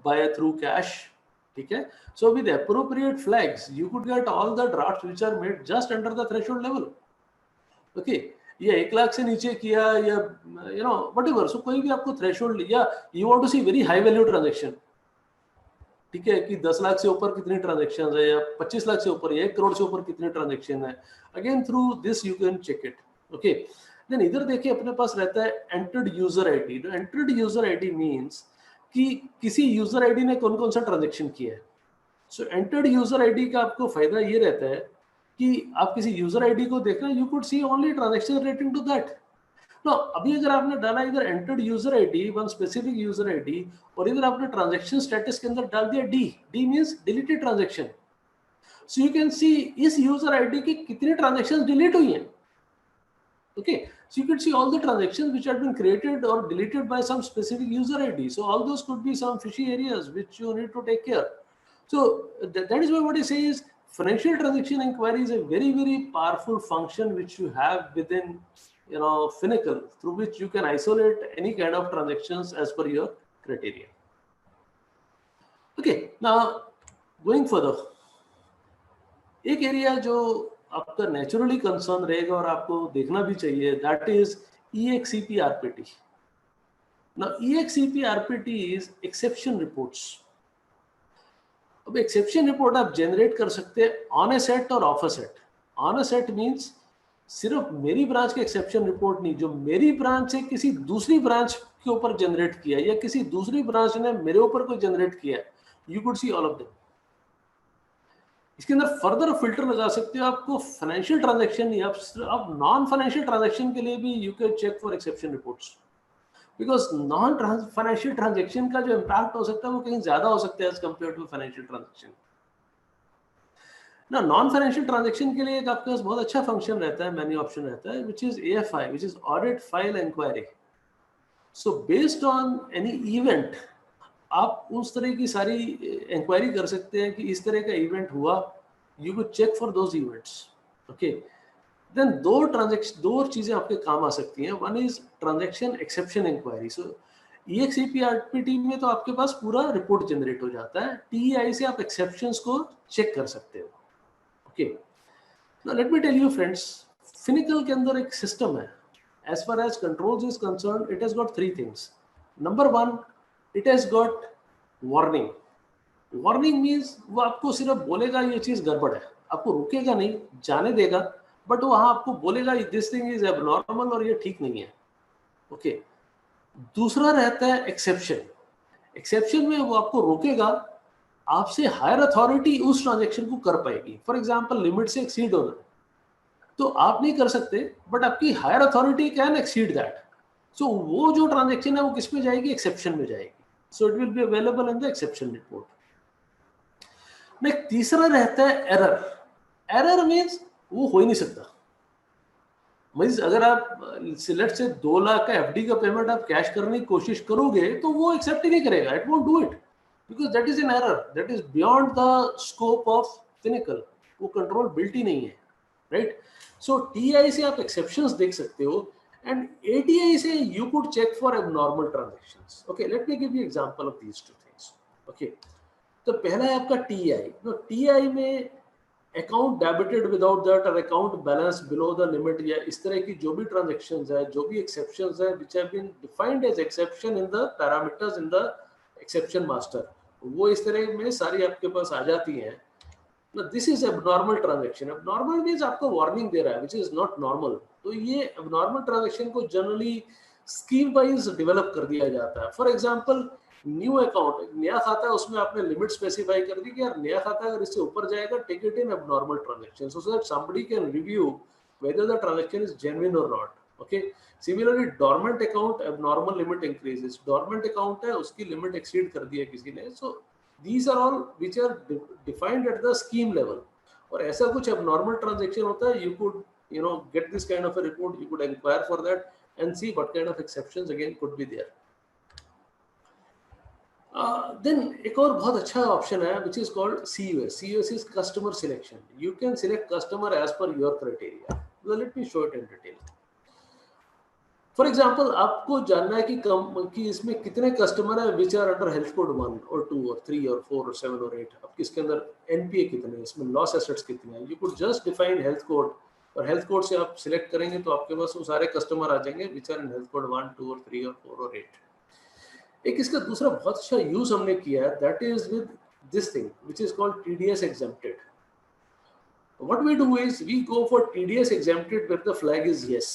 by through cash. ठीक है? So with appropriate flags, you could get all the drafts which are made just under the threshold level. Okay, या 1 लाख से नीचे किया या whatever, सो कोई भी आपको थ्रेशोल्ड, या you want to see very high value transaction, ठीक है, कि 10 लाख से ऊपर कितनी ट्रांजैक्शंस है, या 25 लाख से ऊपर या 1 करोड़ से ऊपर कितने ट्रांजैक्शन है. Again through this you can check it. Okay, then इधर देखिए अपने पास रहता है entered user ID. Entered user ID means कि किसी यूजर आईडी ने कौन कौन सा ट्रांजेक्शन किया है. सो एंटर्ड यूजर आईडी का आपको फायदा ये रहता है कि आप किसी यूजर आईडी को देखना, you could see only transaction relating to that. No अभी अगर आपने डाला इधर entered user ID, one specific user ID, और इधर आपने ट्रांजेक्शन स्टेटस के अंदर डाल दिया D. D means deleted transaction. So you can see इस यूजर आईडी की कितनी ट्रांजेक्शंस डिलीट हुई हैं. Okay, so you could see all the transactions which had been created or deleted by some specific user ID. So all those could be some fishy areas which you need to take care. So that is why what I say is financial transaction inquiry is a very, very powerful function which you have within, Finacle, through which you can isolate any kind of transactions as per your criteria. Okay, now going further, एक area जो आपका naturally concern रहेगा और आपको देखना भी चाहिए, that is EXCP RPT. Now EXCP RPT is exception reports. अब एक्सेप्शन रिपोर्ट आप जनरेट कर सकते हैं ऑन ए सेट और of a set. On a set means सिर्फ मेरी ब्रांच के एक्सेप्शन रिपोर्ट नहीं, जो मेरी ब्रांच से किसी दूसरी ब्रांच के ऊपर जनरेट किया या किसी दूसरी ब्रांच ने मेरे ऊपर कोई जनरेट किया, you could see all of them. इसके अंदर फर्दर फिल्टर लगा सकते हो. आपको फाइनेंशियल ट्रांजैक्शन या आप नॉन फाइनेंशियल ट्रांजैक्शन के लिए भी you can check for exception reports, because non financial transaction का जो इम्पैक्ट हो सकता है वो कहीं ज्यादा हो सकता है as compare to financial transaction. ना नॉन फाइनेंशियल ट्रांजैक्शन के लिए एक आपके पास बहुत अच्छा फंक्शन रहता है, मेन्यू ऑप्शन रहता है, which is AFI, which is audit file inquiry. So based on any event आप उस तरह की सारी इंक्वायरी कर सकते हैं कि इस तरह का इवेंट हुआ, you will check for those events. Okay, then दो चीजें आपके काम आ सकती हैं. One is transaction exception inquiry. So EXCP RPT में तो आपके पास पूरा रिपोर्ट जनरेट हो जाता है. TEI से आप एक्सेप्शंस को चेक कर सकते हो. Okay, now let me tell you friends, Finacle के अंदर एक सिस्टम है. As far as controls is concerned, it has got 3 things. Number 1, it has got warning. Warning means वो आपको सिर्फ बोलेगा ये चीज गड़बड़ है, आपको रुकेगा नहीं, जाने देगा, बट वो आपको बोलेगा दिस थिंग इज एबनॉर्मल और ये ठीक नहीं है. ओके, दूसरा रहता है एक्सेप्शन. एक्सेप्शन में वो आपको रोकेगा, आपसे हायर अथॉरिटी उस ट्रांजेक्शन को कर पाएगी. फॉर एग्जाम्पल लिमिट से एक्सीड होना, तो आप नहीं कर सकते, बट आपकी higher authority can exceed that. So वो जो ट्रांजेक्शन है वो किस में जाएगी, एक्सेप्शन में जाएगी. So it will be available in the exception report. Next तीसरा रहता है एरर. एरर मींस वो हो ही नहीं सकता. मींस अगर आप लेट्स से 2 लाख का FD का पेमेंट आप कैश करने की कोशिश करोगे तो वो एक्सेप्ट ही नहीं करेगा. It won't do it because that is an error, that is beyond the scope of Finacle. वो कंट्रोल बिल्ट ही नहीं है, राइट. सो TI से आप एक्सेप्शंस देख सकते हो, and ATI से you could check for abnormal transactions. Okay, let me give you example of these 2 things. Okay, तो पहला है आपका TI. तो TI में अकाउंट डेबिटेड विदाउट दैट और account balance below the limit या इस तरह की जो भी ट्रांजैक्शंस है, जो भी एक्सेप्शंस है which have been defined as exception in the parameters in the exception master, वो इस तरह में सारी आपके पास आ जाती हैं. Now, this is abnormal transaction. Abnormal means आपको वार्निंग दे रहा है, which is not normal. तो ये abnormal transaction को जनरली स्कीम वाइज डेवलप कर दिया जाता है. फॉर एग्जांपल न्यू अकाउंट, नया खाता है, उसमें आपने लिमिट स्पेसिफाई कर दी कि यार नया खाता अगर इससे ऊपर जाएगा take it in abnormal transaction so that somebody can review whether the transaction is genuine or not. Okay, similarly dormant account abnormal limit increases. dormant account है, उसकी लिमिट एक्सीड कर दी है किसी ने. So these are all which are defined at the scheme level. और ऐसा कुछ abnormal transaction होता है, you could get this kind of a report, you could inquire for that and see what kind of exceptions again could be there. Then एक और बहुत अच्छा option है which is called CUS. CUS is customer selection. You can select customer as per your criteria. Well, let me show it in detail. For example आपको जानना है कि इसमें कितने कस्टमर है which are under health code 1 और 2 और 3 और 4 और 7 और 8. अब किसके अंदर NPA कितने हैं, इसमें लॉस एसेट्स कितने हैं. You could just define health code और हेल्थ कोड से आप सिलेक्ट करेंगे तो आपके पास वो सारे कस्टमर आ जाएंगे which are in health code 1, 2 और 3 और 4 और 8. एक इसका दूसरा बहुत अच्छा यूज हमने किया है, that is with this thing which is called TDS exempted. What we do is we go for TDS exempted where the flag is yes.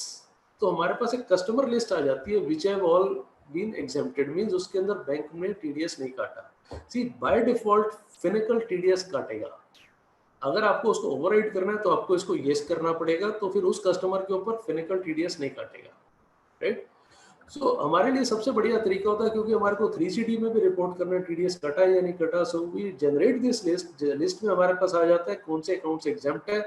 तो हमारे पास एक कस्टमर लिस्ट आ जाती है which have all been exempted, means उसके अंदर bank ने TDS नहीं काटा। See by default Finacle TDS काटेगा, अगर आपको उसको ओवरराइड करना है तो आपको इसको येस करना पड़ेगा, तो फिर उस कस्टमर के ऊपर फिनिकल टीडीएस नहीं काटेगा, राइट। सो हमारे लिए सबसे बढ़िया तरीका होता है, क्योंकि हमारे को 3CD में भी रिपोर्ट करना है टीडीएस कटा है या नहीं कटा, so we generate this list में हमारे पास आ जाता है कौन से अकाउंट्स एग्जेम्प्ट है।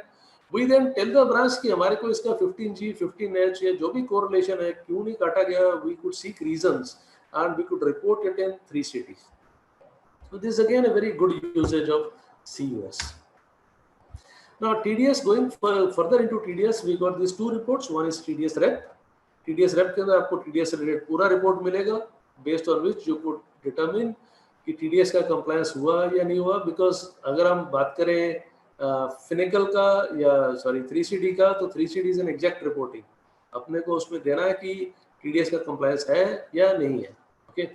We then tell the branch कि हमारे को इसका 15G 15H या जो भी कोरिलेशन है क्यों नहीं काटा गया, we could seek reasons and we could report it in 3CD। So this is again a very good usage of CUS. Now TDS, going further into TDS, we got these two reports. One is TDS Rep. TDS Rep के अंदर आपको TDS related पूरा report मिलेगा, based on which you could determine कि TDS का compliance हुआ या नहीं हुआ। Because अगर हम बात करें फिनिकल का या सॉरी 3CD का, तो 3CD is an exact reporting, अपने को उसमें देना है कि TDS का compliance है या नहीं है, okay।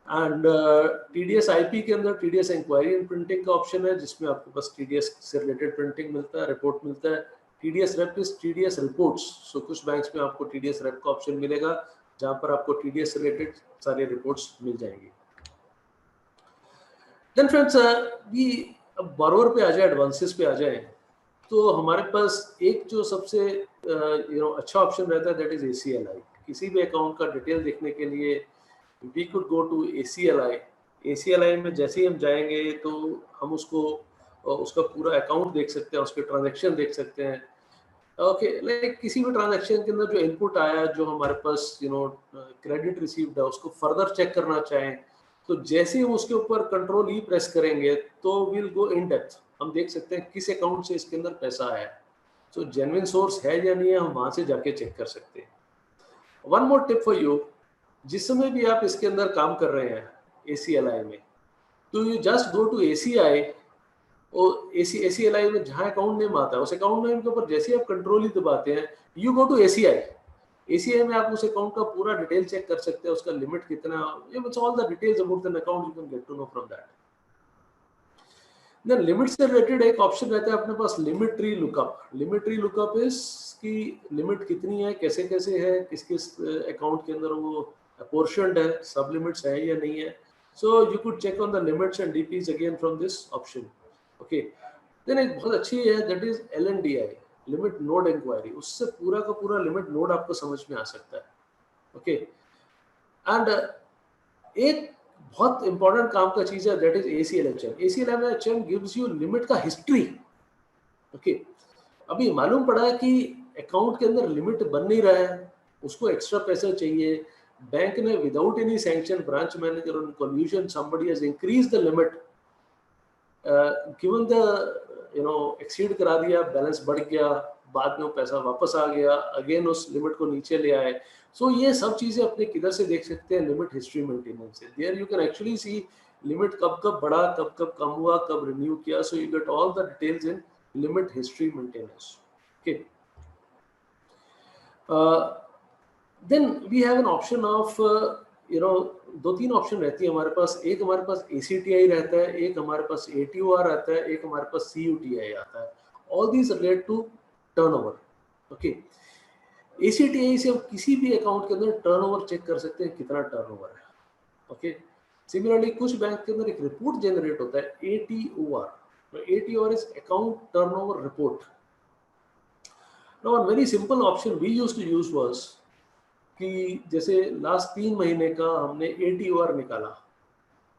एंड TDS IP के अंदर TDS इंक्वायरी एंड प्रिंटिंग का ऑप्शन है, जिसमें आपको बस TDS से रिलेटेड प्रिंटिंग मिलता है, रिपोर्ट मिलता है। TDS Rep is TDS reports, so कुछ बैंक्स में आपको TDS Rep का ऑप्शन मिलेगा, जहां पर आपको TDS से रिलेटेड सारे रिपोर्ट्स मिल जाएंगी। देन फ्रेंड्स, ये अब बोरोवर पे आ जाए, एडवांसेस पे आ जाए, तो हमारे पास एक जो सबसे अच्छा ऑप्शन रहता है, दैट इज ACLI। किसी भी अकाउंट का डिटेल देखने के लिए we could go to ACLI। ACLI में जैसे ही हम जाएंगे तो हम उसका पूरा अकाउंट देख सकते हैं, उसके ट्रांजैक्शन देख सकते हैं, ओके। लाइक किसी भी ट्रांजैक्शन के अंदर जो इनपुट आया, जो हमारे पास क्रेडिट रिसीव्ड है, उसको फर्दर चेक करना चाहें, तो जैसे ही हम उसके ऊपर कंट्रोल ई प्रेस करेंगे तो विल गो इन डेप्थ, हम देख सकते हैं किस अकाउंट से इसके अंदर पैसा आया, तो जेन्युइन सोर्स है या नहीं है, हम वहां से जाके चेक कर सकते हैं। One more tip for you, जिस समय भी आप इसके अंदर काम कर रहे हैं ACLI में, तो you just go to ACI, और ACLI में जहां अकाउंट नेम आता है, उस अकाउंट नेम के ऊपर जैसे आप कंट्रोल ही दबाते हैं, यू गो टू ACI में आप उस अकाउंट का पूरा डिटेल चेक कर सकते हैं, उसका लिमिट कितना, it's all the details about an account, you can get to know from that. Then limit से रिलेटेड एक ऑप्शन रहता है अपने पास, limit tree lookup. Limit tree lookup is की लिमिट कितनी है, कैसे कैसे है, किस किस अकाउंट के अंदर वो apportioned है, सब लिमिट्स है या नहीं है, so you could check on the limits and DPs again from this option, okay। then एक बहुत अच्छी है, that is LNDI, limit node inquiry, उससे पूरा का पूरा लिमिट नोड आपको समझ में आ सकता है, okay। and एक बहुत इंपॉर्टेंट काम का चीज है, that is ACLHM। ACLHM gives you limit का हिस्ट्री, okay। अभी मालूम पड़ा कि अकाउंट के अंदर लिमिट बन नहीं रहा है, उसको एक्स्ट्रा पैसा चाहिए, बैंक ने without any sanction, branch manager on collision, somebody has increased the limit, given the exceed करा दिया, बैलेंस बढ़ गया, बाद में वो पैसा वापस आ गया, अगेन उस लिमिट को नीचे ले आए, सो ये सब चीजें अपने किधर से देख सकते हैं, लिमिट हिस्ट्री मेंटेनेंस से। There you can actually see limit कब कब बढ़ा, कब कब कम हुआ, कब रिन्यू किया, so you get all the details in limit history maintenance, okay. Then we have an option of दो तीन ऑप्शन रहती है हमारे पास, एक हमारे पास ACTI रहता है, एक हमारे पास ATOR आता है, एक हमारे पास CUTI आता है। All these relate to turnover, okay. ACTI से हम किसी भी अकाउंट के अंदर टर्नओवर चेक कर सकते हैं, कितना टर्नओवर है, ओके। सिमिलरली कुछ बैंक के अंदर एक रिपोर्ट जनरेट होता है ATOR, ATOR is account turnover report. Now one very simple option we used to use was कि जैसे लास्ट 3 महीने का हमने ATOR निकाला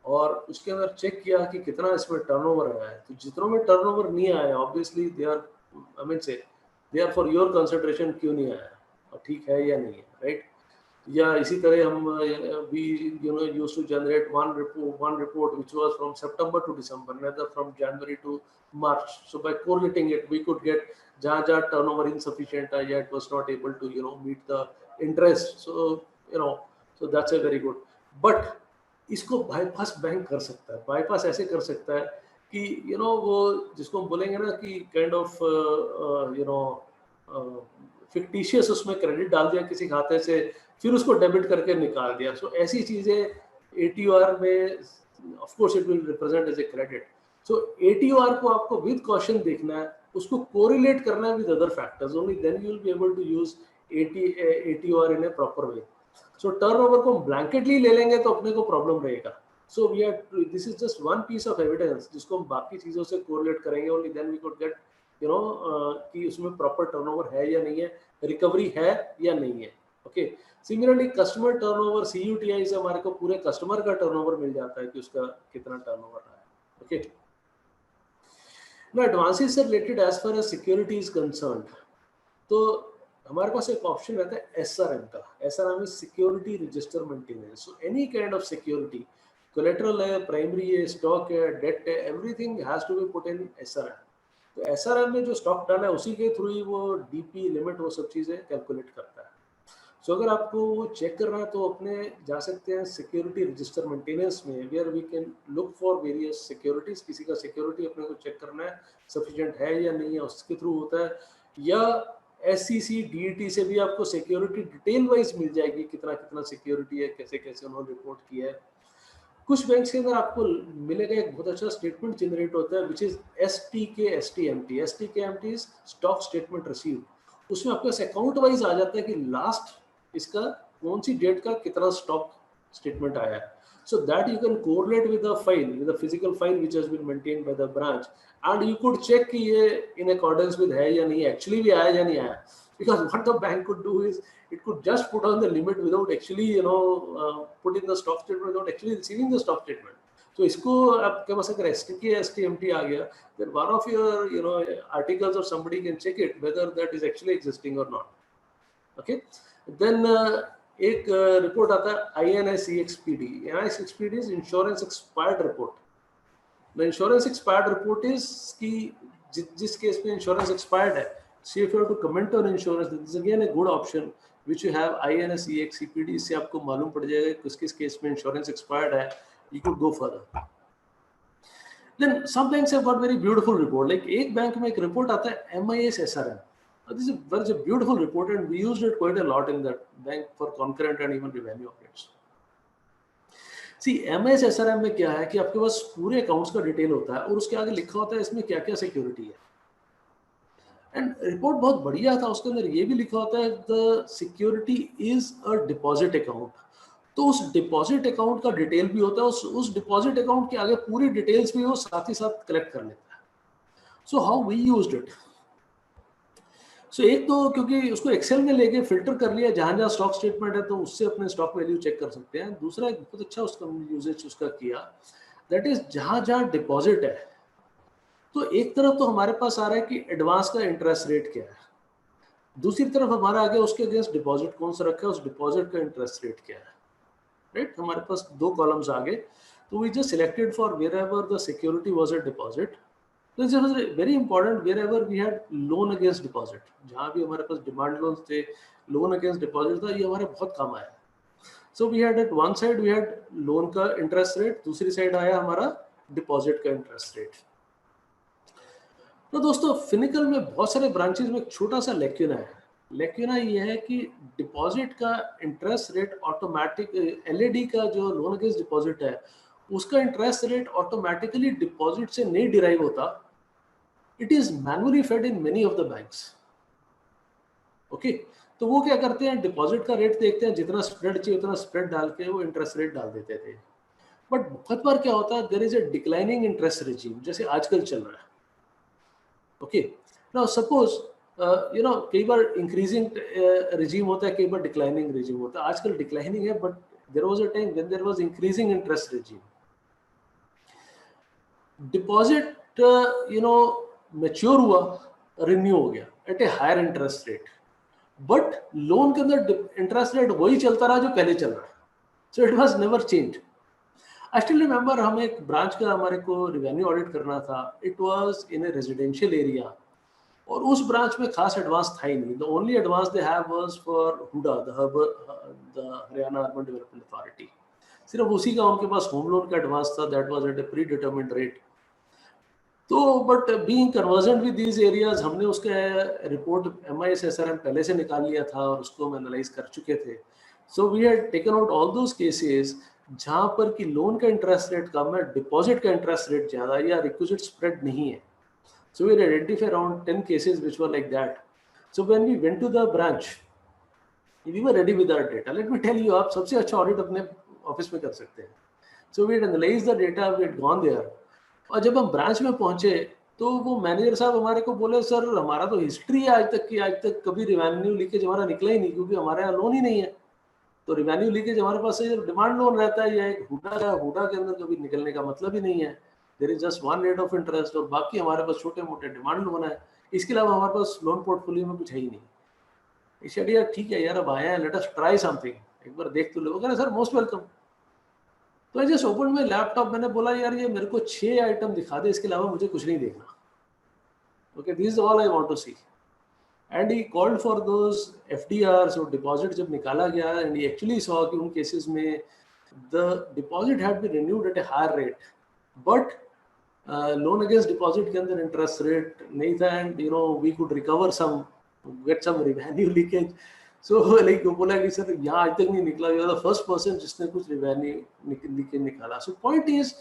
और उसके अंदर चेक किया कि कितना इसमें टर्नओवर आया है, तो जितनों में टर्नओवर नहीं आया, obviously they are for your consideration, क्यों नहीं आया और ठीक है या नहीं है, राइट। या इसी तरह हम we used to generate one report which was from September to December, neither from January to March, so by correlating it we could get जहाँ जहाँ turnover insufficient है, yet was not able to meet the interest, so that's a very good, but इसको bypass bank कर सकता है। Bypass ऐसे कर सकता है कि वो जिसको हम बोलेंगे ना कि काइंड ऑफ फिक्टिशियस उसमें क्रेडिट डाल दिया किसी खाते से, फिर उसको डेबिट करके निकाल दिया, सो ऐसी चीजें ATOR में of course it will represent as a credit. So ATOR को आपको विद कॉशन देखना है, उसको कोरिलेट करना है with other factors, only then you will be able to use 80 और इन ए प्रॉपर वे. सो टर्नओवर को ब्लैंकेटली ले लेंगे तो अपने को प्रॉब्लम रहेगा. So we are, this is just one piece of evidence जिसको हम बाकी चीजों से कोरिलेट करेंगे. Only then we could get कि उसमें प्रॉपर टर्नओवर है या नहीं है, रिकवरी है या नहीं है. Okay. Similarly customer turnover, CUTI से हमारे को पूरे कस्टमर का टर्नओवर मिल जाता है कि उसका कितना टर्नओवर रहा है. Okay. Now advances are related as far as security is concerned. तो हमारे पास एक ऑप्शन रहता है SRM का. SRM is security register maintenance. So any kind of security, collateral है, primary है, stock है, debt है, everything has to be put in SRM. तो SRM में जो स्टॉक डाला है उसी के थ्रू ही वो DP लिमिट वो सब चीजें कैलकुलेट करता है. सो अगर आपको वो चेक करना है तो अपने जा सकते हैं सिक्योरिटी रजिस्टर मेंटेनेंस में, where we can look for various securities. किसी का सिक्योरिटी अपने को चेक करना है सफिशिएंट है या नहीं है, उसके थ्रू होता है. या SEC DET से भी आपको सिक्योरिटी डिटेल वाइज मिल जाएगी, कितना कितना सिक्योरिटी है, कैसे कैसे उन्होंने रिपोर्ट किया है. कुछ बैंक्स के अंदर आपको मिलेगा एक बहुत अच्छा स्टेटमेंट जनरेट होता है which is STK-STMT. STK-MT is stock statement received. उसमें आपके पास अकाउंट वाइज आ जाता है कि लास्ट इसका कौन सी डेट का कितना स्टॉक स्टेटमेंट आया है. So that you can correlate with the file, with the physical file which has been maintained by the branch, and you could check कि ये इन अकॉर्डेंस विद है या नहीं, एक्चुअली भी आया या नहीं आया. Because what the bank could do is it could just put on the limit without actually put in the stock statement, without actually receiving the stock statement. So इसको आपके पास अगर STK STMT आ गया, then one of your articles or somebody can check it whether that is actually existing or not. Okay. Then एक report आता है INSEXPD. INSEXPD is insurance expired report. The insurance expired report is कि जिस case में insurance expired है, so if you have to comment on insurance, this is again a good option which you have INSEXPD. इससे आपको मालूम पड़ जाएगा किस किस केस में इंश्योरेंस एक्सपायर्ड है. You could go further. Then some banks have got very beautiful report. Like एक बैंक में एक रिपोर्ट आता है MIS SRM. This is a beautiful report and we used it quite a lot in that bank for concurrent and even revenue audits. See, MIS SRM में क्या है कि आपके पास पूरे अकाउंट्स का डिटेल होता है और उसके आगे लिखा होता है इसमें क्या क्या सिक्योरिटी है. एंड रिपोर्ट बहुत बढ़िया था. उसके अंदर ये भी लिखा होता है the security is a deposit account. तो उस डिपॉजिट अकाउंट का डिटेल भी होता है. उस डिपॉजिट अकाउंट के आगे पूरी डिटेल्स भी वो साथ ही साथ कलेक्ट कर लेता है. So how we used it. So एक तो क्योंकि उसको एक्सेल में लेके फिल्टर कर लिया, जहां जहां स्टॉक स्टेटमेंट है तो उससे अपने स्टॉक वैल्यू चेक कर सकते हैं. दूसरा एक बहुत अच्छा उसका यूजेज उसका किया, दैट इज जहां जहां डिपॉजिट है तो एक तरफ तो हमारे पास आ रहा है कि एडवांस का इंटरेस्ट रेट क्या है, दूसरी तरफ हमारा आगे उसके अगेंस्ट डिपॉजिट कौन सा रखा है, उस डिपॉजिट का इंटरेस्ट रेट क्या है. राइट. हमारे पास दो कॉलम्स आगे. तो we just selected for wherever the security was a deposit. तो this was very important wherever we had loan against deposit. जहां भी हमारे पास डिमांड लोन्स थे, लोन अगेंस्ट डिपॉजिट था, ये हमारे बहुत काम आया. So we had at one side we had loan का इंटरेस्ट रेट, दूसरी साइड आया हमारा डिपॉजिट का इंटरेस्ट रेट. तो दोस्तों फिनिकल में बहुत सारे ब्रांचेस में एक छोटा सा लेक्यूना है. लेक्यूना ये है कि डिपॉजिट का इंटरेस्ट रेट ऑटोमेटिक, LAD का जो लोन अगेंस्ट डिपॉजिट है उसका इंटरेस्ट रेट ऑटोमेटिकली डिपॉजिट से नहीं डिराइव होता. It is manually fed in many of the banks. Okay. तो वो क्या करते हैं, डिपॉजिट का रेट देखते हैं, जितना स्प्रेड चाहिए उतना स्प्रेड डाल के वो इंटरेस्ट रेट डाल देते थे. बट बहुत बार क्या होता है, there is a declining interest regime, जैसे आजकल चल रहा है. ओके. नाउ सपोज कई बार इंक्रीजिंग रेजिम होता है, कई बार डिक्लाइनिंग रेजिम होता है. आजकल डिक्लाइनिंग है, but there was a time when there was increasing interest regime. Deposit mature हुआ, रिन्यू हो गया at a higher interest rate, but loan के अंदर इंटरेस्ट रेट वही चलता रहा जो पहले चल रहा है. So it was never change. I still remember हम एक ब्रांच का हमारे को रिवेन्यू ऑडिट करना था. It was in a residential area और उस ब्रांच में खास एडवांस था ही नहीं. The only advance they have was for HUDA, the Haryana urban development authority. सिर्फ उसी का उनके पास होम लोन का एडवांस था. That was at a predetermined rate. तो but being convergent with these areas, हमने उसका रिपोर्ट MIS SRM पहले से निकाल लिया था और उसको हम एनालाइज कर चुके थे. So we had taken out all those cases जहां पर कि लोन का इंटरेस्ट रेट कम है, डिपॉजिट का इंटरेस्ट रेट ज्यादा या रिक्विजिट स्प्रेड नहीं है. So we identified around 10 cases which were like that. So when we went to the branch, we were ready with our data. Let me tell you, आप सबसे अच्छा audit अपने office में कर सकते हैं. So we had analysed the data, we had gone there. और जब हम ब्रांच में पहुंचे तो वो मैनेजर साहब हमारे को बोले, सर हमारा तो हिस्ट्री है आज तक की, आज तक कभी रिवेन्यू लीकेज हमारा निकला ही नहीं, क्योंकि हमारे यहाँ लोन ही नहीं है. तो रिवेन्यू लीकेज हमारे पास डिमांड लोन रहता है या एक हुडा के अंदर कभी निकलने का मतलब ही नहीं है. There is just one rate of interest और बाकी हमारे पास छोटे मोटे डिमांड लोन है. इसके अलावा हमारे पास लोन पोर्टफोलियो में कुछ है ही नहीं. इसे यार ठीक है यार, अब आया है, लेट अस ट्राई समथिंग, एक बार देख तो लो. कह रहे सर मोस्ट वेलकम. तो I just open my laptop. मैंने बोला यार ये मेरे को 6 आइटम दिखा दे, इसके अलावा मुझे कुछ नहीं देखना. Okay, this is all I want to see. And he called for those FDRs और डिपॉजिट जब निकाला गया, एंड ही एक्चुअली सॉ कि उन केसेस में the deposit had been renewed at a higher rate, but loan against deposit के अंदर interest rate नहीं था, and you know we could recover some, get some revenue leakage. So like बोला कि sir यहाँ आज तक नहीं निकला, you are the first person जिसने कुछ रिवेन्यू लीकेज निकाला. सो पॉइंट इज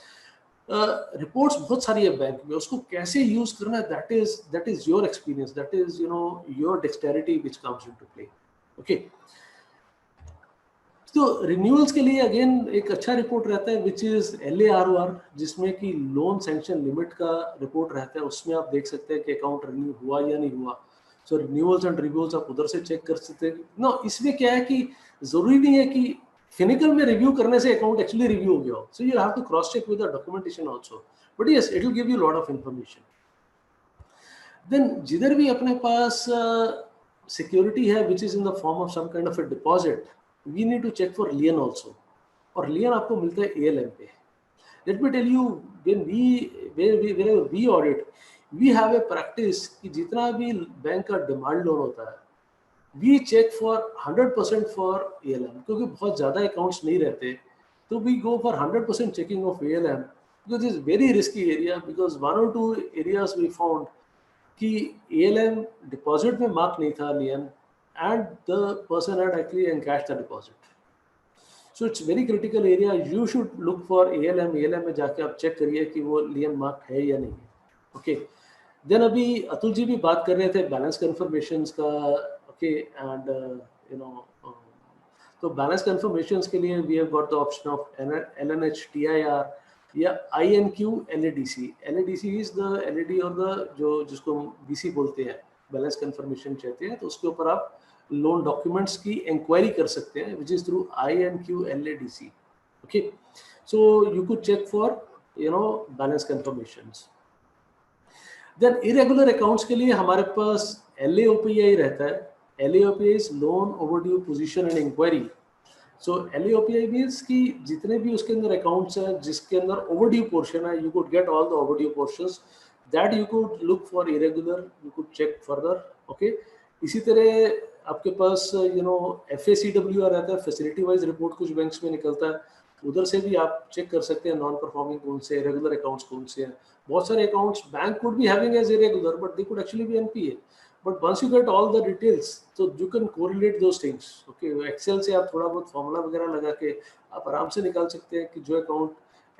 रिपोर्ट्स बहुत सारी है बैंक में, उसको कैसे यूज करना है, that is your experience, that is you know your dexterity which comes into play. Okay, तो रिन्यूअल्स के लिए अगेन एक अच्छा रिपोर्ट रहता है विच इज LAROR, जिसमें कि लोन सैंक्शन लिमिट का रिपोर्ट रहता है. उसमें आप देख सकते हैं कि अकाउंट रिन्यू हुआ या नहीं हुआ. सो रिन्यूअल्स एंड रिव्यूअल्स आप उधर से चेक कर सकते हैं. नो, इसमें क्या है कि जरूरी नहीं है कि फिनिकल में रिव्यू करने से अकाउंट एक्चुअली रिव्यू हो गया हो. So you have to cross check with the documentation also, but yes it will give you lot of information. Then जिधर भी अपने पास सिक्योरिटी है which is in the form of some kind of a deposit, we need to check for lien also. और lien आपको मिलता है ALM पे. Let me tell you, whenever we audit, we have a practice कि जितना भी bank का demand loan होता है, we check for 100% for ALM, क्योंकि बहुत ज़्यादा अकाउंट्स नहीं रहते, तो we go for 100% checking of ALM because it's very risky area, because 1 or 2 areas we found कि ALM डिपॉजिट में मार्क नहीं था lien, and the person had actually encashed the deposit. So it's very critical area. You should look for ALM. ALM में जाके आप check करिए कि वो lien mark है या नहीं. Okay. Then अभी अतुल जी भी बात कर रहे थे बैलेंस कन्फर्मेशंस का. Okay, and you know, तो बैलेंस कन्फर्मेशंस के लिए we have got the option of LNH TIR या INQ LADC. LADC is the LED और the जिसको BC बोलते हैं, बैलेंस कन्फर्मेशन चाहते हैं, तो उसके ऊपर आप लोन डॉक्यूमेंट्स की इंक्वायरी कर सकते हैं, which is through INQ LADC. Okay, so you could check for you know balance confirmations. Then irregular accounts के लिए हमारे पास LAOPI रहता है. LAOPI is loan overdue position and inquiry. So LAOPI means कि जितने भी उसके अंदर अकाउंट्स हैं जिसके अंदर ओवरड्यू पोर्शन है, you could get all the overdue portions that you could look for irregular, you could check further. Okay, इसी तरह आपके पास यू नो FACWR रहता है, फैसिलिटी वाइज रिपोर्ट कुछ बैंक्स में निकलता है, उधर से भी आप चेक कर सकते हैं नॉन परफॉर्मिंग कौन से, रेगुलर अकाउंट्स कौन से हैं. बहुत सारे accounts bank could be having as irregular but they could actually be NPA. But once you get all the details तो you can correlate those things. Okay, Excel से आप थोड़ा बहुत फॉर्मूला वगैरह लगा के आप आराम से निकाल सकते हैं कि जो अकाउंट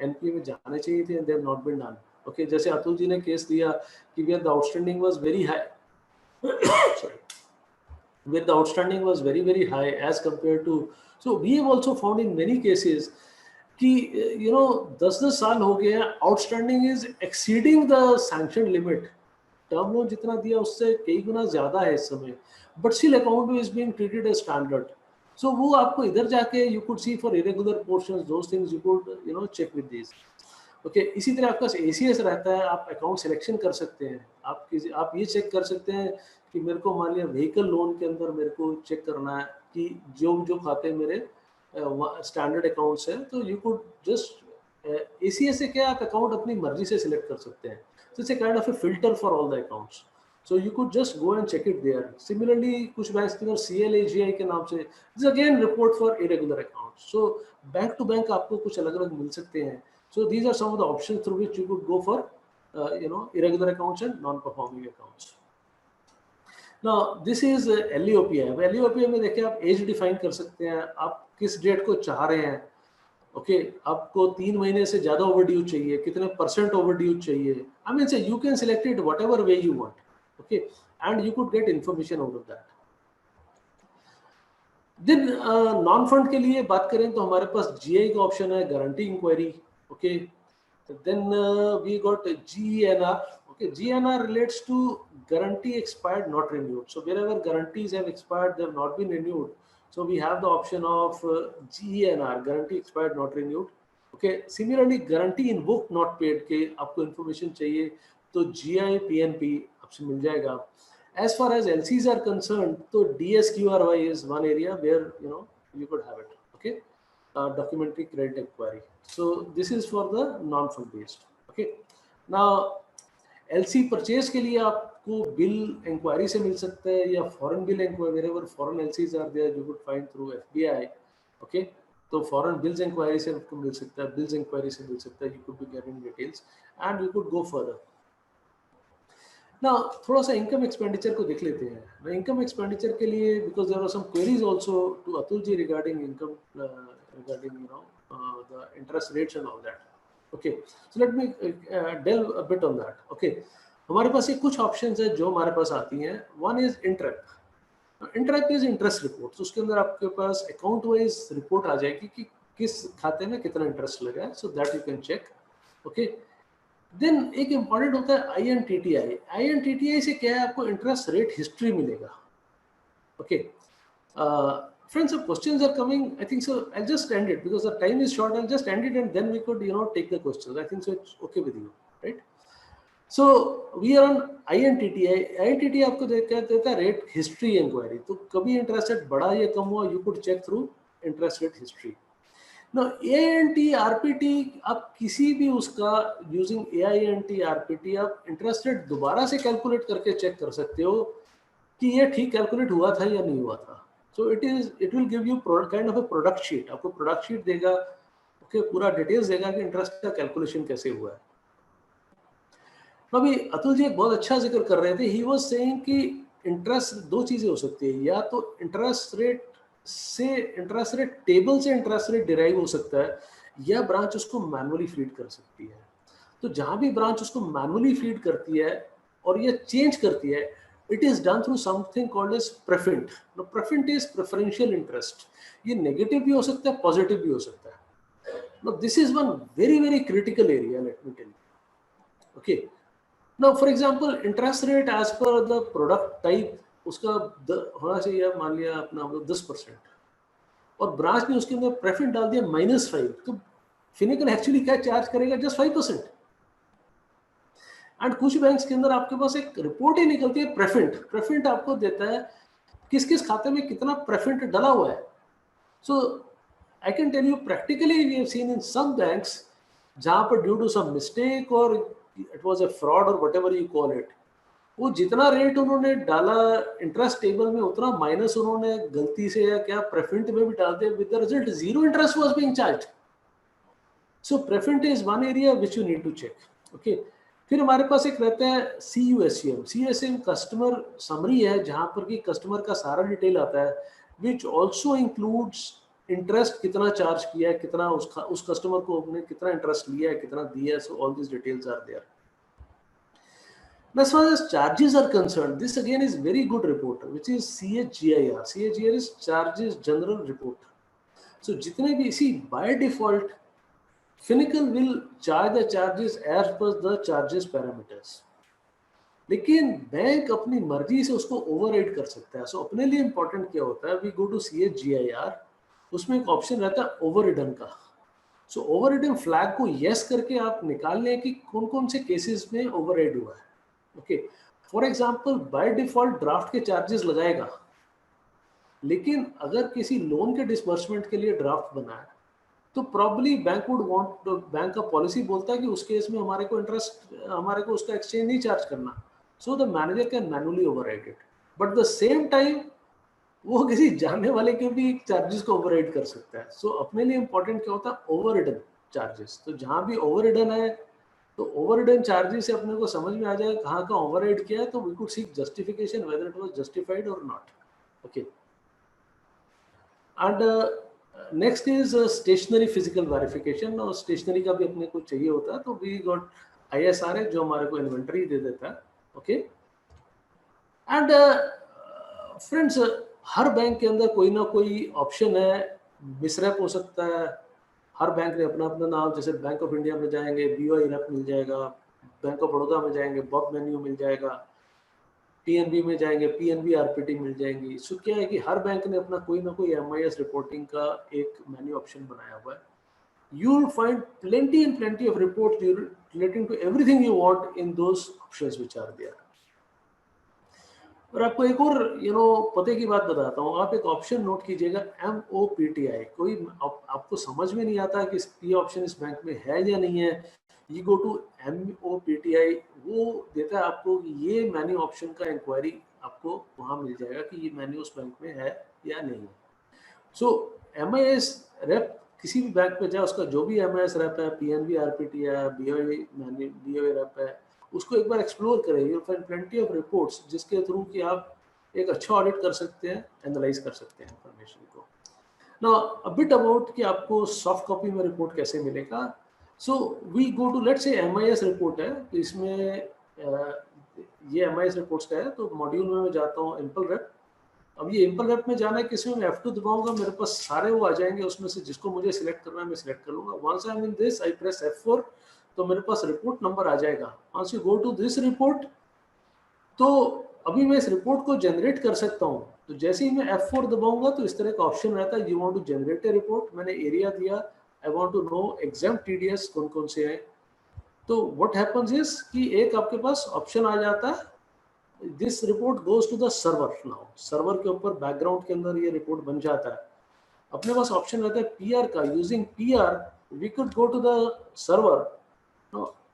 NPA में जाने चाहिए थे they have not been done. Okay, जैसे अतुल जी ने केस दिया कि the outstanding was very high, sorry, where the outstanding was very very high as compared to. So we have also found in many cases कि you know 10-10 साल हो गए हैं, outstanding is exceeding the sanction limit. Term loan जितना दिया उससे कई गुना ज्यादा है इस समय, but still account is being treated as standard. So वो आपको इधर जाके you could see for irregular portions, those things you could you know check with these. Okay, इसी तरह आपका ACS रहता है, आप अकाउंट सिलेक्शन कर सकते हैं. आप ये चेक कर सकते हैं कि मेरे को मान लिया व्हीकल लोन के अंदर मेरे को चेक करना है कि जो खाते मेरे स्टैंडर्ड अकाउंट्स हैं, तो यू कुड जस्ट ACS से क्या आप अकाउंट अपनी मर्जी से सिलेक्ट कर सकते हैं. So it's a kind of a filter for all the accounts. So you could just go and check it there. Similarly, कुछ बैंक्स के अंदर CLAGI के नाम से this is again report for irregular accounts. So bank to bank आपको कुछ अलग अलग मिल सकते हैं. So these are some of the options through which you could go for you know irregular accounts and non-performing accounts. Now this is LAOPI. LAOPI में देखिए आप as define कर सकते हैं, आप किस डेट को चाह रहे हैं. ओके, आपको 3 महीने से ज्यादा ओवरड्यू चाहिए, कितने % ओवरड्यू चाहिए. I mean say you can select it whatever way you want. Okay, and you could get information out of that. Then non fund के लिए बात करें तो हमारे पास जीआई का ऑप्शन है, guarantee inquiry. Okay, then we got GNR. Okay, GNR relates to guarantee expired not renewed. So wherever guarantees have expired, they have not been renewed. So we have the option of GNR, guarantee expired not renewed. Okay, similarly guarantee invoked not paid के आपको information चाहिए तो GI PNP आपसे मिल जाएगा. As far as LCs are concerned, तो DSQRY is one area where you could have it. Okay. Documentary credit inquiry. So this is for the non-fund based. Okay. Now LC purchase के लिए आपको bill inquiry से मिल सकता है या foreign bill inquiry, wherever foreign LCs are there you could find through FBI. Okay. तो foreign bills inquiry से आपको मिल सकता है, bills inquiry से मिल सकता है, you could be getting details and you could go further. Now थोड़ा सा income expenditure को देख लेते हैं. Now income expenditure के लिए, because there were some queries also to Atul ji regarding income, regarding the interest rates and all that. Okay, so let me delve a bit on that. Okay, हमारे पास ये कुछ options है जो हमारे पास आती हैं. One is INTREP. INTREP is interest report. तो उसके अंदर आपके पास account wise report आ जाएगी कि किस खाते में कितना interest लगा है. So that you can check. Okay. Then एक इंपॉर्टेंट होता है INTTI. INTTI से क्या है, आपको इंटरेस्ट रेट हिस्ट्री मिलेगा. ओके फ्रेंड्स, अब questions are coming. I think so I just end it because the time is short. I just end it and then we could take the questions. I think so it's okay with you, right? So we are on INTTI. INTTI आपको देता है rate history inquiry. तो कभी interest rate बढ़ा या कम हुआ, you could check through interest rate history. Now AINT RPT आप किसी भी उसका यूजिंग AINT RPT आप इंटरेस्ट रेट दोबारा से कैलकुलेट करके चेक कर सकते हो कि ये ठीक कैलकुलेट हुआ था या नहीं हुआ था. So it will give you kind of a product sheet. आपको प्रोडक्ट शीट देगा, ओके, पूरा डिटेल्स देगा कि इंटरेस्ट का कैलकुलेशन कैसे हुआ है. अभी अतुल जी एक बहुत अच्छा जिक्र कर रहे थे. ही वाज सेइंग कि इंटरेस्ट दो चीजें हो सकती है, या तो इंटरेस्ट रेट टेबल से इंटरेस्ट रेट डिराइव हो सकता है, या ब्रांच उसको मैनुअली फीड कर सकती है. तो जहां भी ब्रांच उसको मैनुअली फीड करती है और ये चेंज करती है, it is done through something called as prefent. Prefent is preferential interest. ये नेगेटिव भी हो सकता है, पॉजिटिव भी हो सकता है. This is one very very critical area, let me tell you. Okay, now for example interest rate as per the product type उसका होना चाहिए, मान लिया अपना 10%, और ब्रांच ने उसके अंदर प्रेफरेंस डाल दिया -5, तो फिनिकल एक्चुअली क्या चार्ज करेगा? जस्ट 5%. एंड कुछ बैंक्स के अंदर आपके पास एक रिपोर्ट ही निकलती है प्रेफरेंट आपको देता है किस किस खाते में कितना प्रेफरेंट डला हुआ है. So I can tell you practically we have seen in some banks जहां पर ड्यू टू सम मिस्टेक और इट वाज अ फ्रॉड और व्हाटएवर यू कॉल इट, वो जितना रेट उन्होंने डाला इंटरेस्ट टेबल में उतना माइनस उन्होंने गलती से या क्या प्रेफरेंट में भी डाल दिया. With the result zero interest was being charged. So preferent is one area which you need to check. Okay, फिर हमारे पास एक रहता है CUSM कस्टमर समरी है, जहां पर कि कस्टमर का सारा डिटेल आता है, विच ऑल्सो इंक्लूड्स इंटरेस्ट कितना चार्ज किया है, कितना उस कस्टमर को आपने कितना इंटरेस्ट लिया है, कितना दिया है. So all this details are there. As far as charges are concerned, this again is very good report, which is CHGIR. CHGIR is Charges General Report. So जितने भी इसी by default Finacle will charge the charges as per the charges parameters. लेकिन bank अपनी मर्जी से उसको override कर सकता है. सो अपने लिए इंपॉर्टेंट क्या होता है, वी गो टू CHGIR, उसमें एक ऑप्शन रहता है ओवररिडन का. सो ओवररिडन फ्लैग को यस करके आप निकाल लें कि कौन कौन से केसेस में ओवरराइड हुआ है. Okay, for example by default draft के चार्जेस लगाएगा, लेकिन अगर किसी लोन के डिसबर्समेंट के लिए ड्राफ्ट बना है तो प्रॉब्ली बैंक का पॉलिसी बोलता है कि उस केस में हमारे को उसका एक्सचेंज नहीं चार्ज करना. So the manager can manually override it, but the same time वो किसी जानने वाले के भी चार्जेस को ओवरराइड कर सकता है. सो अपने लिए इंपॉर्टेंट क्या होता है, ओवररिडन चार्जेस. तो जहां भी ओवररिडन है तो ओवररिडन चार्जेस से अपने को समझ में आ जाएगा कहाँ का ओवरराइड किया है, तो we could seek justification whether it was justified और not. Okay, and next is stationery physical verification. और स्टेशनरी का भी अपने को चाहिए होता है, तो वी गॉट ISRA जो हमारे को इन्वेंटरी दे देता है. Okay, and friends, her bank के अंदर कोई ना कोई ऑप्शन है, मिसरेप हो सकता है। हर बैंक ने अपना अपना नाम, जैसे बैंक ऑफ इंडिया में जाएंगे BOI रेप मिल जाएगा, बैंक ऑफ बड़ौदा में जाएंगे बॉब मेन्यू मिल जाएगा, PNB में जाएंगे PNB RPT मिल जाएंगी। सो क्या है कि हर बैंक ने अपना कोई ना कोई MIS रिपोर्टिंग का एक मेन्यू ऑप्शन बनाया हुआ है। You will find plenty and plenty of reports relating to everything you want in those options which are there. और आपको एक और पते की बात बताता हूँ। आप एक ऑप्शन नोट कीजिएगा, MOPTI। कोई आपको समझ में नहीं आता कि ये ऑप्शन इस बैंक में है या नहीं है, you go to MOPTI, वो देता है आपको कि ये मेन्यू ऑप्शन का इंक्वायरी आपको वहाँ मिल जाएगा कि ये मेन्यू उस बैंक में है या नहीं है। सो MIS रेप किसी भी बैंक पे जाए, उसका जो भी MIS रेप है, PNB RPT है, BOI रेप है, उसको एक बार एक्सप्लोर करें। You will find plenty of reports जिसके थ्रू कि आप एक अच्छा ऑडिट कर सकते हैं, एनालाइज कर सकते हैं इंफॉर्मेशन को। नाउ अ बिट अबाउट कि आपको सॉफ्ट कॉपी में रिपोर्ट कैसे मिलेगा। So we go to, let's say MIS report है, तो इसमें ये MIS रिपोर्ट्स का है, तो मॉड्यूल में मैं जाता हूँ एम्पल रेप। अब ये एम्पल रेप में जाना है, किसी में F2 दबाऊंगा, मेरे पास सारे वो आ जाएंगे, उसमें से जिसको मुझे सिलेक्ट करना है मैं सिलेक्ट कर लूंगा। Once I am in this, I press F4, तो मेरे पास रिपोर्ट नंबर आ जाएगा। Once you go to this report, तो अभी मैं इस रिपोर्ट को जनरेट कर सकता हूँ। तो जैसे ही मैं F4 दबाऊंगा तो इस तरह का ऑप्शन रहता है, you want to generate a report. मैंने एरिया दिया, I want to know exempt TDS कौन कौन से हैं। तो व्हाट हैपेंस इज कि एक आपके पास ऑप्शन आ जाता है, this report goes to the server. Now server के ऊपर बैकग्राउंड के अंदर ये रिपोर्ट बन जाता है। अपने पास ऑप्शन रहता है PR का, using PR we could go to the server.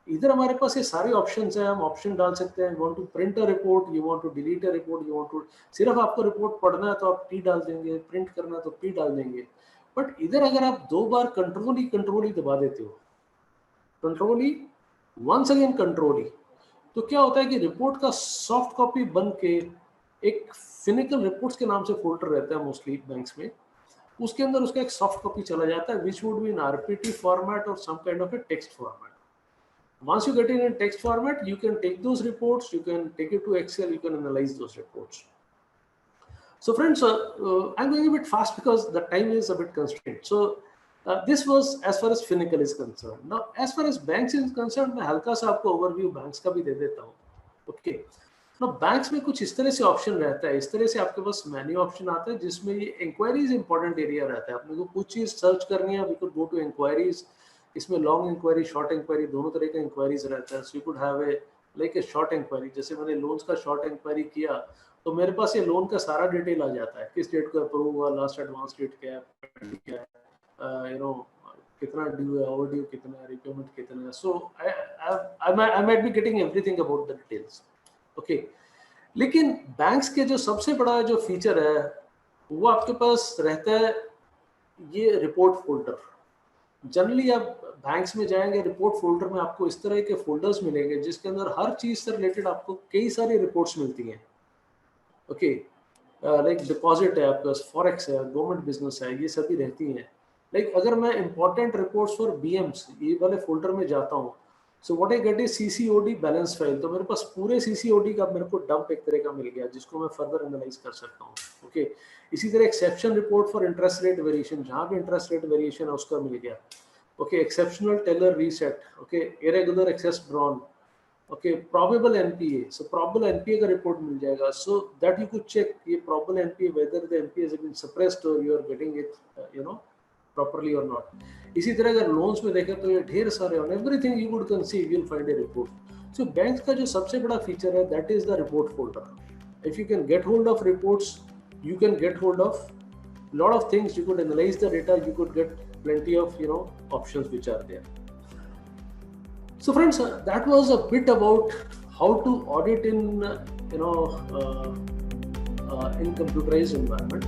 इधर हमारे पास ये सारे ऑप्शंस हैं, हम ऑप्शन डाल सकते हैं। You want to print a report, you want to delete a report, you want to, सिर्फ आपको रिपोर्ट पढ़ना है तो आप T डाल देंगे, प्रिंट करना है तो P डाल देंगे। बट इधर अगर आप 2 बार कंट्रोल ही दबा देते हो, कंट्रोल ही, वंस अगेन कंट्रोल ही, तो क्या होता है कि रिपोर्ट का सॉफ्ट कॉपी बन के एक फिनिकल रिपोर्ट्स के नाम से फोल्डर रहता है मोस्टली बैंक्स में, उसके अंदर उसका एक सॉफ्ट कॉपी चला जाता है, which would be in RPT format और some kind of a text format. Once you get it in text format, you can take those reports, you can take it to Excel, you can analyze those reports. So friends, I'm going a bit fast because the time is a bit constrained. So this was as far as Finacle is concerned. Now, as far as banks is concerned, मैं हल्का सा आपको overview banks का भी दे देता हूँ. Okay. Now, banks में कुछ इस तरह से ऑप्शन रहता है, इस तरह से आपके पास मेन्यू ऑप्शन आता है जिसमें ये इंक्वायरीज इंपॉर्टेंट एरिया रहता है। अपने को कुछ चीज सर्च करनी है, we could go to inquiries. इसमें लॉन्ग इंक्वायरी, शॉर्ट इंक्वायरी, दोनों तरह का इंक्वायरीज रहता है। So you could have a like a short inquiry. जैसे मैंने लोन्स का शॉर्ट इंक्वायरी किया तो मेरे पास ये लोन का सारा डिटेल आ जाता है, किस डेट को अप्रूव हुआ, लास्ट एडवांस डेट क्या है, कितना ड्यू है, ओवर ड्यू कितना है, रिपेमेंट कितना है। So I might be getting everything about the details. Okay, लेकिन बैंक्स के जो सबसे बड़ा जो फीचर है वो आपके पास रहता है ये रिपोर्ट फोल्डर। जनरली आप बैंक्स में जाएंगे, रिपोर्ट फोल्डर में आपको इस तरह के फोल्डर्स मिलेंगे जिसके अंदर हर चीज से रिलेटेड आपको कई सारी रिपोर्ट्स मिलती हैं। ओके, लाइक डिपॉजिट है आपके पास, फॉरेक्स है, गवर्नमेंट बिजनेस है, ये सभी रहती हैं। लाइक अगर मैं इंपॉर्टेंट रिपोर्ट्स फॉर BMs ये वाले फोल्डर में जाता हूँ, so what I get is CCOD balance file. तो मेरे पास पूरे CCOD का मेरे को डंप एक तरह का मिल गया जिसको मैं फर्दर एनालाइज कर सकता हूँ। ओके, इसी तरह exception report for interest rate variation, जहाँ भी इंटरेस्ट रेट वेरिएशन है उसका मिल गया। Okay, exceptional teller reset, okay, irregular excess drawn, okay, probable NPA, so probable NPA का रिपोर्ट मिल जाएगा। So that you could check ये probable NPA whether the NPA has been suppressed और you are getting it properly or not. इसी तरह अगर loans में देखें तो ये ढेर सारे on everything you would conceive you'll find a report. So banks का जो सबसे बड़ा फीचर है that is the report folder. If you can get hold of reports, you can get hold of lot of things. You could analyze the data. You could get plenty of options which are there. So friends, that was a bit about how to audit in in computerized environment.